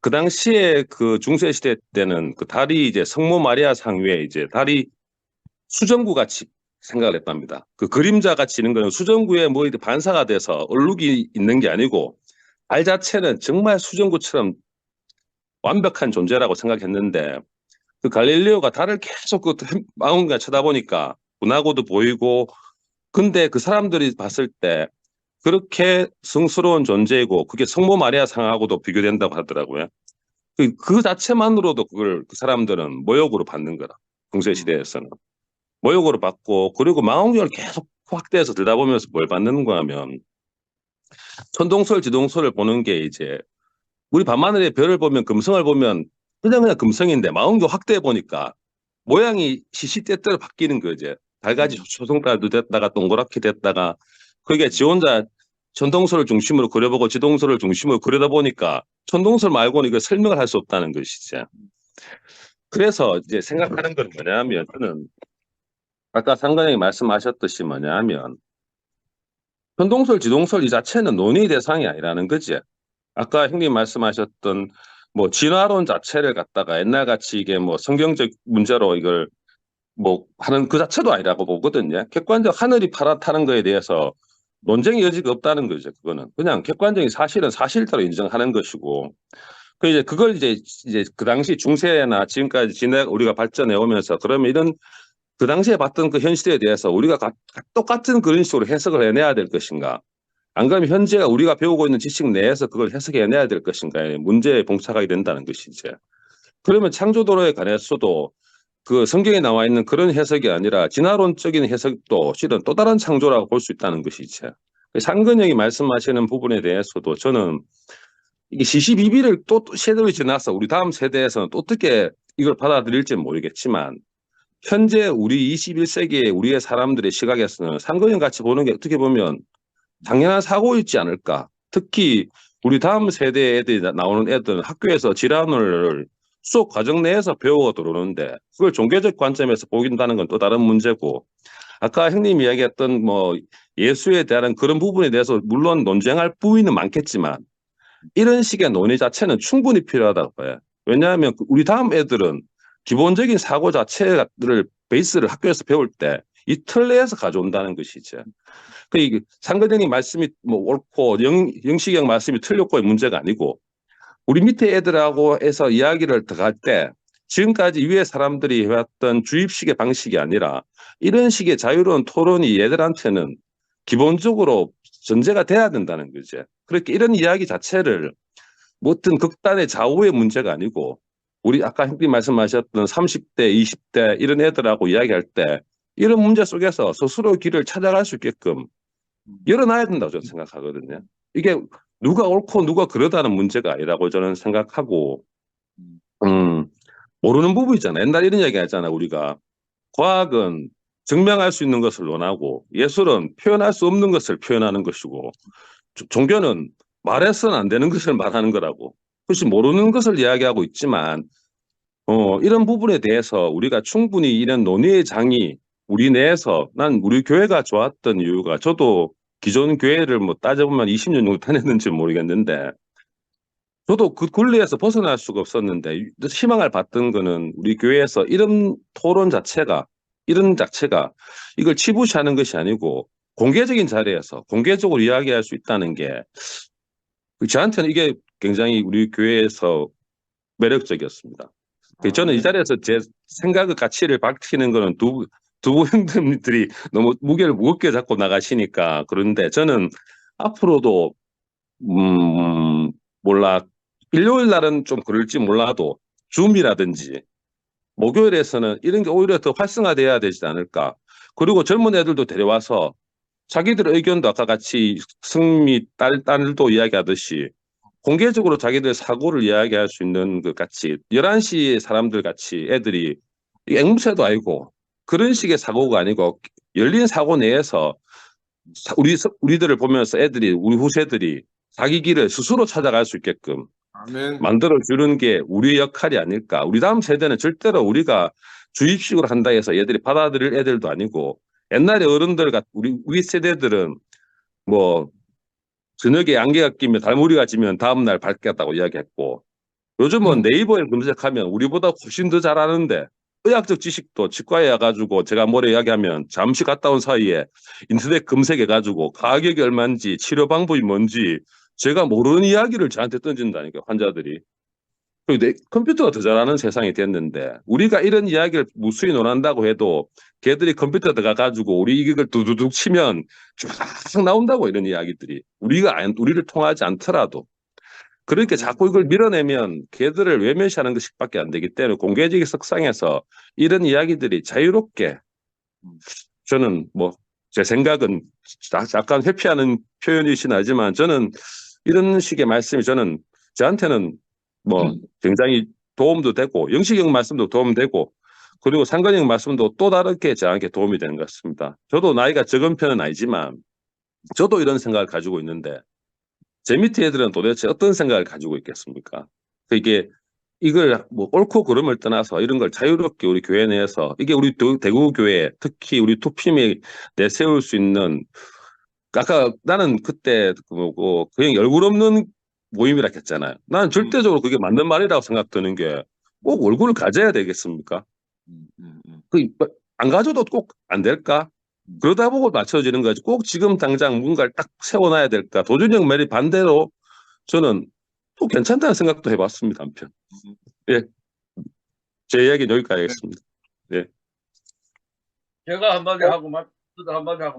그 당시에 그 중세 시대 때는 그 달이 이제 성모 마리아 상 위에 이제 달이 수정구 같이 생각을 했답니다. 그 그림자 같이 있는 거는 수정구에 뭐 이렇게 반사가 돼서 얼룩이 있는 게 아니고 달 자체는 정말 수정구처럼 완벽한 존재라고 생각했는데 그 갈릴레오가 달을 계속 그 망원경 쳐다보니까 분화구도 보이고 근데 그 사람들이 봤을 때 그렇게 성스러운 존재이고 그게 성모 마리아 상하고도 비교된다고 하더라고요. 그 자체만으로도 그걸 그 사람들은 모욕으로 받는 거라. 중세 시대에서는. 모욕으로 받고 그리고 망원경을 계속 확대해서 들여다보면서 뭘 받는가 하면 천동설, 지동설을 보는 게 이제 우리 밤하늘의 별을 보면 금성을 보면 그냥 금성인데 망원경 확대해 보니까 모양이 시시때때로 바뀌는 거죠. 달가지 초승달도 됐다가 동그랗게 됐다가 그게 지 혼자 천동설을 중심으로 그려보고 지동설을 중심으로 그려다 보니까 천동설 말고는 이걸 설명을 할 수 없다는 것이죠. 그래서 이제 생각하는 건 뭐냐면 저는 아까 상관님이 말씀하셨듯이 뭐냐면 천동설, 지동설 이 자체는 논의 대상이 아니라는 거지. 아까 형님 말씀하셨던 뭐 진화론 자체를 갖다가 옛날같이 이게 뭐 성경적 문제로 이걸 뭐 하는 그 자체도 아니라고 보거든요. 객관적 하늘이 파랗다는 거에 대해서 논쟁의 여지가 없다는 거죠. 그거는 그냥 객관적인 사실은 사실대로 인정하는 것이고, 그 이제 그걸 이제 그 당시 중세나 지금까지 우리가 발전해 오면서 그러면 이런 그 당시에 봤던 그 현실에 대해서 우리가 똑같은 그런 식으로 해석을 해내야 될 것인가? 안 그러면 현재 우리가 배우고 있는 지식 내에서 그걸 해석해내야 될 것인가에 문제에 봉착하게 된다는 것이죠. 그러면 창조도로에 관해서도 그 성경에 나와 있는 그런 해석이 아니라 진화론적인 해석도 실은 또 다른 창조라고 볼 수 있다는 것이죠. 상근형이 말씀하시는 부분에 대해서도 저는 이게 시시비비를 또 세월이 지나서 우리 다음 세대에서는 또 어떻게 이걸 받아들일지는 모르겠지만 현재 우리 21세기의 우리의 사람들의 시각에서는 상근형 같이 보는 게 어떻게 보면 당연한 사고였지 않을까. 특히 우리 다음 세대 애들이 나오는 애들은 학교에서 질환을 수업 과정 내에서 배우고 들어오는데 그걸 종교적 관점에서 보긴다는 건 또 다른 문제고, 아까 형님 이야기했던 뭐 예수에 대한 그런 부분에 대해서 물론 논쟁할 부위는 많겠지만 이런 식의 논의 자체는 충분히 필요하다고 봐요. 왜냐하면 우리 다음 애들은 기본적인 사고 자체를 베이스를 학교에서 배울 때 이 틀 내에서 가져온다는 것이죠. 그 상근형님 말씀이 뭐 옳고 영식이 형 말씀이 틀렸고의 문제가 아니고 우리 밑에 애들하고 해서 이야기를 들어갈 때 지금까지 위에 사람들이 해왔던 주입식의 방식이 아니라 이런 식의 자유로운 토론이 얘들한테는 기본적으로 전제가 돼야 된다는 거죠. 그렇게 이런 이야기 자체를 뭐 어떤 극단의 좌우의 문제가 아니고 우리 아까 형님 말씀하셨던 30대, 20대 이런 애들하고 이야기할 때 이런 문제 속에서 스스로 길을 찾아갈 수 있게끔 열어놔야 된다고 저는 생각하거든요. 이게 누가 옳고 누가 그러다는 문제가 아니라고 저는 생각하고 모르는 부분이잖아요. 옛날에 이런 이야기 하잖아요. 우리가 과학은 증명할 수 있는 것을 논하고 예술은 표현할 수 없는 것을 표현하는 것이고 종교는 말해서는 안 되는 것을 말하는 거라고. 혹시 모르는 것을 이야기하고 있지만 이런 부분에 대해서 우리가 충분히 이런 논의의 장이 우리 내에서 난 우리 교회가 좋았던 이유가 저도 기존 교회를 뭐 따져보면 20년 정도 다녔는지 모르겠는데 저도 그 굴레에서 벗어날 수가 없었는데 희망을 봤던 거는 우리 교회에서 이런 토론 자체가 이걸 치부시하는 것이 아니고 공개적인 자리에서 공개적으로 이야기할 수 있다는 게 저한테는 이게 굉장히 우리 교회에서 매력적이었습니다. 저는 이 자리에서 제 생각의 가치를 밝히는 거는 두 형님들이 너무 무게를 무겁게 잡고 나가시니까 그런데 저는 앞으로도 몰라 일요일 날은 좀 그럴지 몰라도 줌이라든지 목요일에서는 이런 게 오히려 더 활성화돼야 되지 않을까. 그리고 젊은 애들도 데려와서 자기들의 의견도 아까 같이 승미 딸도 이야기하듯이 공개적으로 자기들 사고를 이야기할 수 있는 것 같이 11시 사람들 같이 애들이 앵무새도 아니고 그런 식의 사고가 아니고 열린 사고 내에서 우리들을 보면서 애들이 우리 후세들이 자기 길을 스스로 찾아갈 수 있게끔 아멘. 만들어주는 게 우리의 역할이 아닐까. 우리 다음 세대는 절대로 우리가 주입식으로 한다 해서 얘들이 받아들일 애들도 아니고 옛날에 어른들 우리 세대들은 뭐 저녁에 안개가 끼면 달무리가 지면 다음날 밝겠다고 이야기했고 요즘은 네이버에 검색하면 우리보다 훨씬 더 잘하는데 의학적 지식도 치과에 와가지고 제가 뭐래 이야기하면 잠시 갔다 온 사이에 인터넷 검색해가지고 가격이 얼마인지 치료 방법이 뭔지 제가 모르는 이야기를 저한테 던진다니까 환자들이. 컴퓨터가 더 잘하는 세상이 됐는데 우리가 이런 이야기를 무수히 논한다고 해도 걔들이 컴퓨터 들어가가지고 우리 이걸 두두둑 치면 쫙 나온다고 이런 이야기들이 우리를 통하지 않더라도 그러니까 자꾸 이걸 밀어내면 걔들을 외면시하는 것밖에 안 되기 때문에 공개적인 석상에서 이런 이야기들이 자유롭게 저는 뭐 제 생각은 약간 회피하는 표현이긴 하지만 저는 이런 식의 말씀이 저한테는 뭐 굉장히 도움도 되고 영식이 형 말씀도 도움되고 그리고 상근이 형 말씀도 또 다르게 저한테 도움이 되는 것 같습니다. 저도 나이가 적은 편은 아니지만 저도 이런 생각을 가지고 있는데 제 밑에 애들은 도대체 어떤 생각을 가지고 있겠습니까? 이걸 뭐 옳고 그름을 떠나서 이런 걸 자유롭게 우리 교회 내에서 이게 우리 대구교회 특히 우리 투핌이 내세울 수 있는 아까 나는 그때 그냥 얼굴 없는 모임이라 했잖아요. 나는 절대적으로 그게 맞는 말이라고 생각드는 게 꼭 얼굴을 가져야 되겠습니까? 안 가져도 꼭 안 될까? 그러다 보고 맞춰지는 거지. 꼭 지금 당장 뭔가를 딱 세워놔야 될까? 도준형 말이 반대로 저는 또 괜찮다는 생각도 해봤습니다. 한편. 예. 제 이야기는 여기까지 하겠습니다. 예. 제가 한마디 하고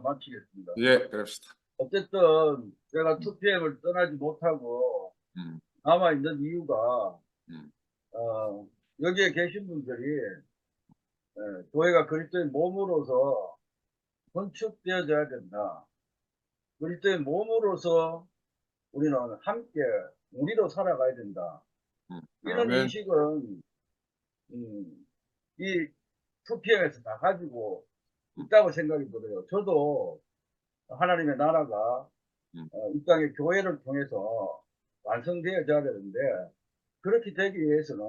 마치겠습니다. 예, 그럽시다. 어쨌든 제가 2PM을 떠나지 못하고 남아있는 이유가 여기에 계신 분들이 교회가 그리스도의 몸으로서 건축되어져야 된다. 그리스도의 몸으로서 우리는 함께 우리로 살아가야 된다. 이런 아멘. 인식은 이 2PM에서 다 가지고 있다고 생각이 들어요. 저도 하나님의 나라가 이 땅의 교회를 통해서 완성되어져야 되는데 그렇게 되기 위해서는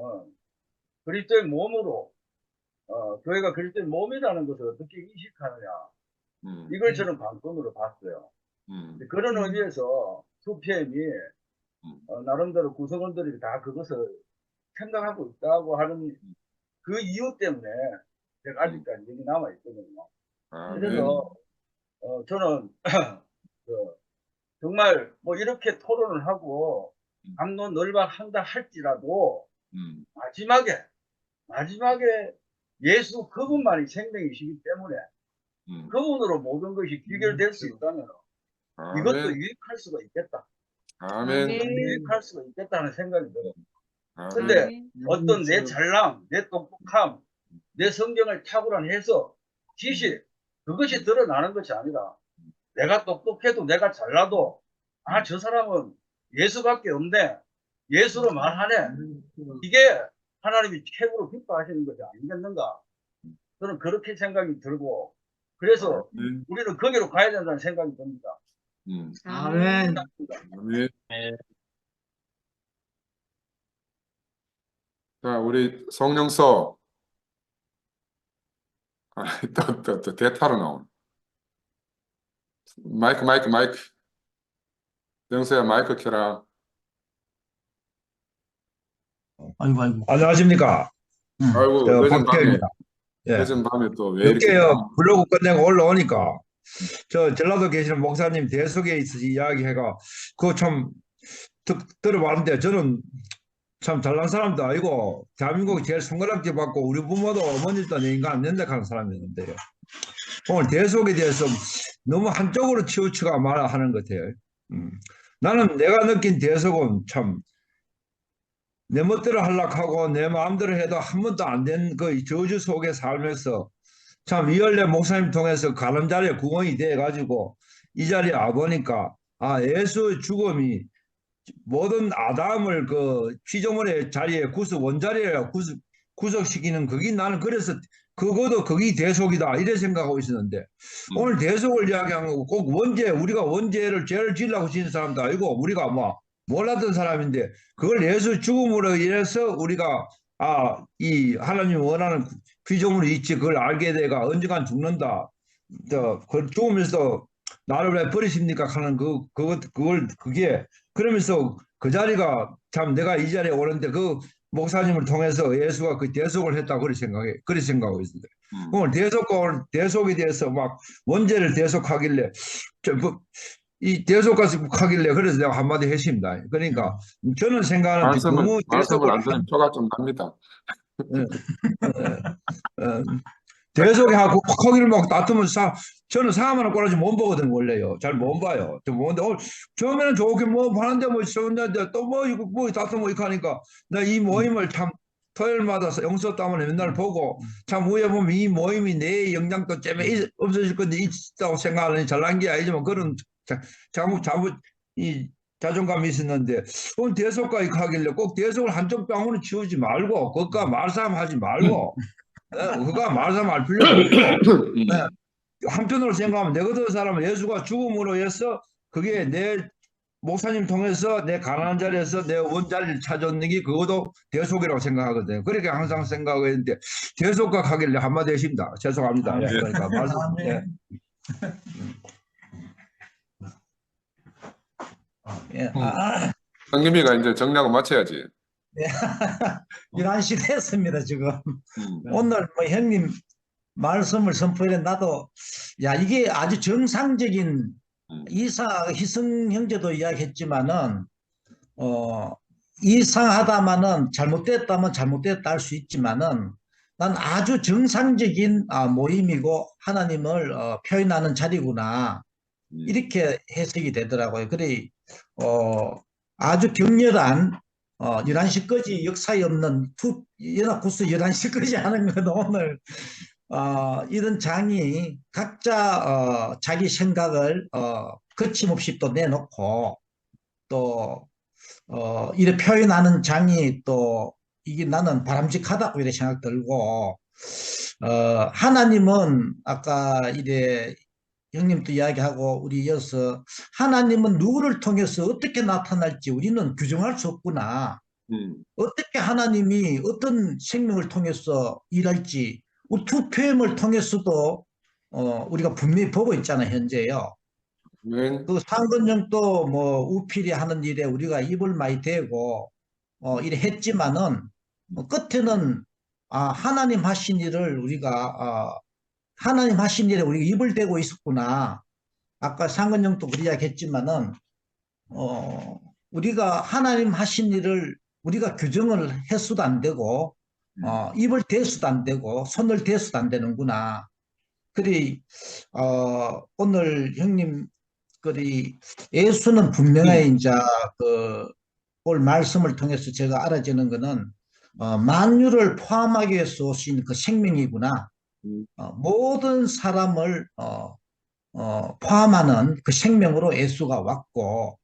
그리스도의 몸으로 교회가 그리스도의 몸이라는 것을 어떻게 인식하느냐 이걸 저는 관건으로 봤어요. 그런 의미에서 2PM이 나름대로 구성원들이 다 그것을 생각하고 있다고 하는 그 이유 때문에 제가 아직까지 여기 남아있거든요. 그래서 저는 정말 뭐 이렇게 토론을 하고 남론널박한다 할지라도 마지막에 예수 그분만이 생명이시기 때문에 그분으로 모든 것이 귀결될 수 있다면 이것도 유익할 수가 있겠다. 아멘. 유익할 수가 있겠다는 생각이 들어요. 근데 어떤 내 잘남, 내 똑똑함, 내 성경을 탁월한 해석, 지식 그것이 드러나는 것이 아니라 내가 똑똑해도 내가 잘나도 저 사람은 예수밖에 없네. 예수로 말하네. 이게 하나님이 최고로 기뻐하시는 것이 아니겠는가. 저는 그렇게 생각이 들고 그래서 우리는 거기로 가야 된다는 생각이 듭니다. 아멘. 아멘. 예. 자, 우리 성령서 또 대타로 나오네. 마이크. 영서야, 마이크 켜라. 아이고. 안녕하십니까. 아이고, 저 늦은 밤에, 박태입니다. 예. 늦은 밤에 또 왜 이렇게. 늦게요 블로그 끝내고 올라오니까 저 전라도 계시는 목사님 대속에 있어서 이야기해가 그거 참 들어봤는데 저는 참 잘난 사람도 아니고 대한민국이 제일 손가락질 받고 우리 부모도 어머니도 내 인간 안 된다 하는 사람이었는데요. 오늘 대속에 대해서 너무 한쪽으로 치우치가 말하는 것 같아요. 나는 내가 느낀 대속은 참 내 멋대로 하려고 내 마음대로 해도 한 번도 안 된 그 저주 속에 살면서 참 이열래 목사님 통해서 가는 자리에 구원이 돼 가지고 이 자리에 와보니까 예수의 죽음이 모든 아담을 그 피조물의 자리에 원자리에 구속시키는 그게 나는 그래서 그게 대속이다 이래 생각하고 있었는데 오늘 대속을 이야기한 거고 꼭 우리가 원죄를 죄를 지으려고 지은 사람도 아니고 우리가 뭐 몰랐던 사람인데 그걸 예수 죽음으로 인해서 우리가 이 하나님 원하는 피조물이 있지 그걸 알게 돼가 언젠간 죽는다. 그걸 죽으면서 나를 왜 버리십니까 하는 그게 그러면서 그 자리가 참 내가 이 자리에 오는데 그 목사님을 통해서 예수가 그 대속을 했다 그렇게 생각하고 있습니다. 오늘 대속에 대해서 막 원죄를 대속하길래 이 대속하길래 그래서 내가 한마디 했습니다. 그러니까 저는 생각하는 너무 말씀을 안 들으면 표가 좀 납니다. 대속하고 하기를 막 다투면 저는 사람하나 꼬라지 못 보거든 원래요. 잘 못 봐요. 좀 보는데 처음에는 좋게 뭐 하는데 뭐 있었는데 또 뭐 이거 뭐 다투고 이렇게 하니까 나 이 모임을 참 토요일마다 영서 따면 맨날 보고 참 후에 보면 이 모임이 내 영향도 좀 없어질 건데 있다고 생각하는 잘난 게 아니지만 그런 이 자존감이 있었는데 오늘 대속까지 하길래 꼭 대속을 한쪽 병으로 치우지 말고 그것과 말싸움 하지 말고 그가 말싸움 할 필요가 없고 한편으로 생각하면 내 같은 사람은 예수가 죽음으로 해서 그게 내 목사님 통해서 내 가난한 자리에서 내 원자리를 찾았는 게 그것도 대속이라고 생각하거든요. 그렇게 항상 생각하고 있는데 대속과 하길래 한마디 했습니다. 죄송합니다. 그러니까 말씀. 성김이가 이제 정리하고 마쳐야지. 11시 됐습니다, 지금. 오늘 뭐 형님 말씀을 선포해 나도, 이게 아주 정상적인 희성 형제도 이야기했지만은, 이상하다마는 잘못됐다면 잘못됐다 할 수 있지만은, 난 아주 정상적인 모임이고 하나님을 표현하는 자리구나. 이렇게 해석이 되더라고요. 그래, 아주 격렬한 11시까지 역사에 없는 연합구수 11시까지 하는 건 오늘 이런 장이 각자 자기 생각을 거침없이 또 내놓고 또 이래 표현하는 장이 또 이게 나는 바람직하다고 이렇게 생각 들고 하나님은 아까 이래 형님도 이야기하고 우리 이어서 하나님은 누구를 통해서 어떻게 나타날지 우리는 규정할 수 없구나. 어떻게 하나님이 어떤 생명을 통해서 일할지 투표임을 통해서도 우리가 분명히 보고 있잖아요. 현재요. 그 상근령도 뭐 우필이 하는 일에 우리가 입을 많이 대고 이래 했지만은 끝에는 하나님 하신 일을 우리가 하나님 하신 일에 우리가 입을 대고 있었구나. 아까 상근형도 그 이야기했지만은 우리가 하나님 하신 일을 우리가 규정을 해서도 안 되고 입을 대서도 안 되고 손을 대서도 안 되는구나. 그리 오늘 형님 그리 예수는 분명히 이제 오늘 말씀을 통해서 제가 알아지는 거는 만유를 포함하기 위해서 오신 그 생명이구나. 모든 사람을 포함하는 그 생명으로 예수가 왔고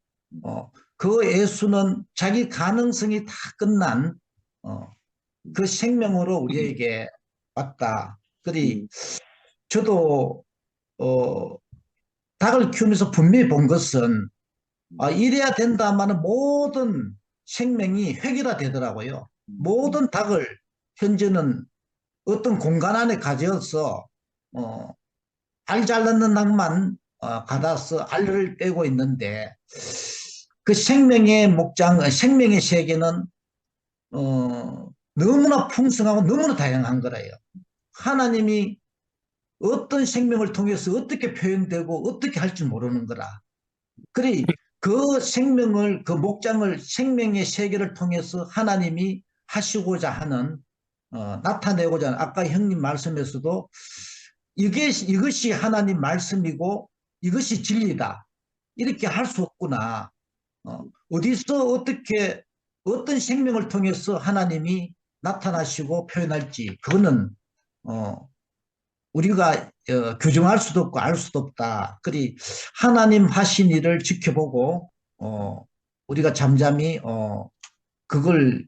그 예수는 자기 가능성이 다 끝난 그 생명으로 우리에게 왔다. 그리 저도 닭을 키우면서 분명히 본 것은 이래야 된다면 모든 생명이 획일화되더라고요. 모든 닭을 현재는 어떤 공간 안에 가져서 알 잘 넣는 닭만 받아서 알을 빼고 있는데 그 생명의 목장, 생명의 세계는 너무나 풍성하고 너무나 다양한 거래요. 하나님이 어떤 생명을 통해서 어떻게 표현되고 어떻게 할지 모르는 거라. 그래 그 생명을, 그 목장을, 생명의 세계를 통해서 하나님이 하시고자 하는, 나타내고자 하는, 아까 형님 말씀에서도 이것이 하나님 말씀이고 이것이 진리다. 이렇게 할 수 없구나. 어디서 어떻게 어떤 생명을 통해서 하나님이 나타나시고 표현할지 그거는 우리가 규정할 수도 없고 알 수도 없다. 그리 하나님 하신 일을 지켜보고 우리가 잠잠히 그걸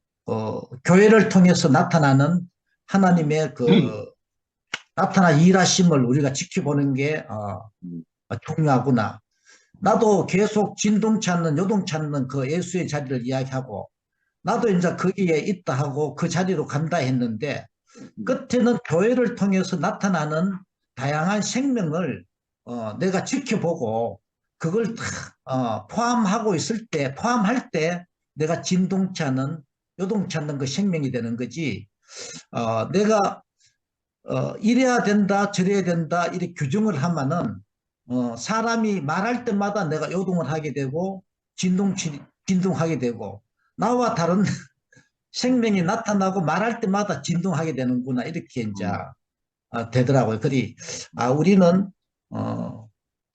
교회를 통해서 나타나는 하나님의 그 나타나 일하심을 우리가 지켜보는 게 중요하구나. 나도 계속 진동 찾는 요동 찾는 그 예수의 자리를 이야기하고 나도 이제 거기에 있다 하고 그 자리로 간다 했는데 끝에는 교회를 통해서 나타나는 다양한 생명을 내가 지켜보고 그걸 다 포함하고 있을 때, 포함할 때 내가 진동치 않는, 요동치 않는 그 생명이 되는 거지. 내가 이래야 된다, 저래야 된다 이렇게 규정을 하면은 사람이 말할 때마다 내가 요동을 하게 되고 진동하게 되고 나와 다른 생명이 나타나고 말할 때마다 진동하게 되는구나 이렇게 이제 되더라고요. 그리 우리는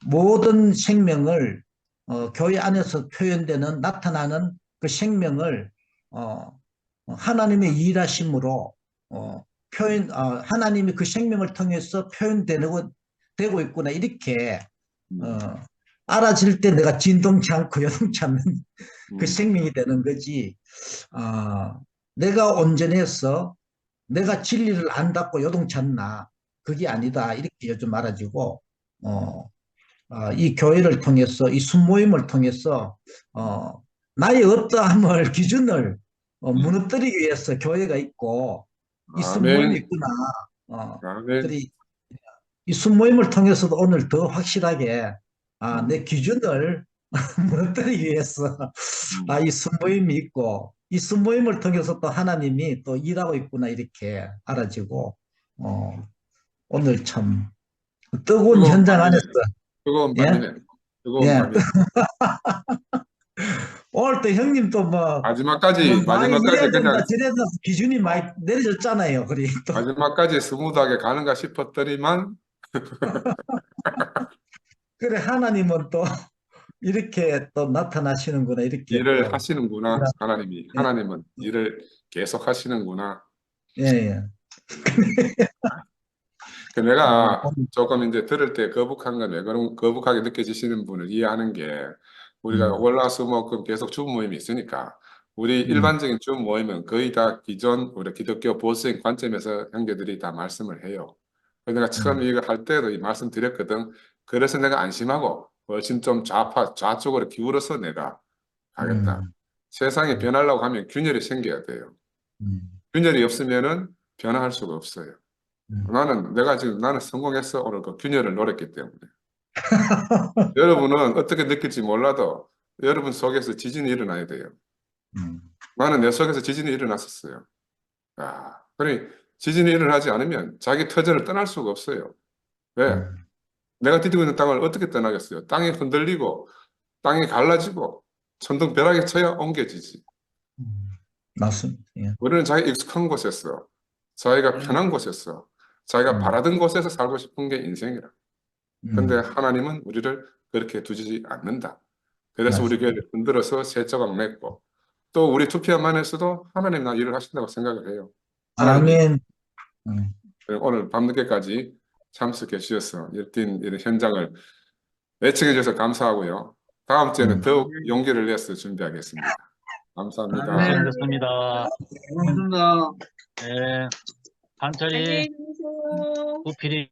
모든 생명을 교회 안에서 표현되는 나타나는 그 생명을 하나님의 일하심으로 하나님이 그 생명을 통해서 되고 있구나 이렇게 알아질 때 내가 진동치 않고 요동치 않는 그 생명이 되는 거지. 내가 온전해서 내가 진리를 안닫고 요동치 않나 그게 아니다 이렇게 요즘 알아지고 이 교회를 통해서 이 순모임을 통해서 나의 어떠함을 기준을 무너뜨리기 위해서 교회가 있고 이 순모임이 있구나. 이 순모임을 통해서도 오늘 더 확실하게 내 기준을 무너뜨리기 위해서 이 순모임이 있고 이 순모임을 통해서 또 하나님이 또 일하고 있구나 이렇게 알아지고 오늘 참 뜨거운 현장 안에서 뜨거운 밤이네. 뜨거운 예. 밤이네. 오늘 또 형님 또 뭐 마지막까지 이래야 그냥 된다 저래야 된다 기준이 많이 내려졌잖아요. 그래 또 마지막까지 스무드하게 가는가 싶었더니만 그래 하나님은 또 이렇게 또 나타나시는구나 이렇게 일을 또. 하시는구나. 하나님은 일을 계속 하시는구나. 예. 내가 조금 이제 들을 때 거북한 건 왜 그런 거북하게 느껴지시는 분을 이해하는 게 우리가 월화수목금 계속 주부 모임이 있으니까 우리 일반적인 주부 모임은 거의 다 기존 우리 기독교 보수적인 관점에서 형제들이 다 말씀을 해요. 그래서 내가 처음 이거 할 때도 이 말씀 드렸거든. 그래서 내가 안심하고 훨씬 좀 좌쪽으로 기울어서 내가 하겠다. 세상이 변하려고 하면 균열이 생겨야 돼요. 균열이 없으면은 변화할 수가 없어요. 나는 성공했어. 오늘 그 균열을 노렸기 때문에. 여러분은 어떻게 느낄지 몰라도 여러분 속에서 지진이 일어나야 돼요. 나는 내 속에서 지진이 일어났었어요. 그러니 지진이 일어나지 않으면 자기 터전을 떠날 수가 없어요. 왜? 내가 디디고 있는 땅을 어떻게 떠나겠어요? 땅이 흔들리고 땅이 갈라지고 천둥벼락에 쳐야 옮겨지지. 맞습니다. 예. 우리는 자기 익숙한 곳에서 자기가 편한 곳에서 자기가 바라던 곳에서 살고 싶은 게 인생이라. 근데 하나님은 우리를 그렇게 두지 않는다. 그래서 우리 교회를 흔들어서 새 조각 맺고 또 우리 투피아만에서도 하나님 나 일을 하신다고 생각을 해요. 아멘. 오늘 밤늦게까지 참석해 주셔서 이런 현장을 예측해 주셔서 감사하고요. 다음 주에는 더욱 용기를 내서 준비하겠습니다. 감사합니다. 고생하셨습니다. 고맙습니다. 네. 한철이 안녕히 계세요. 구피리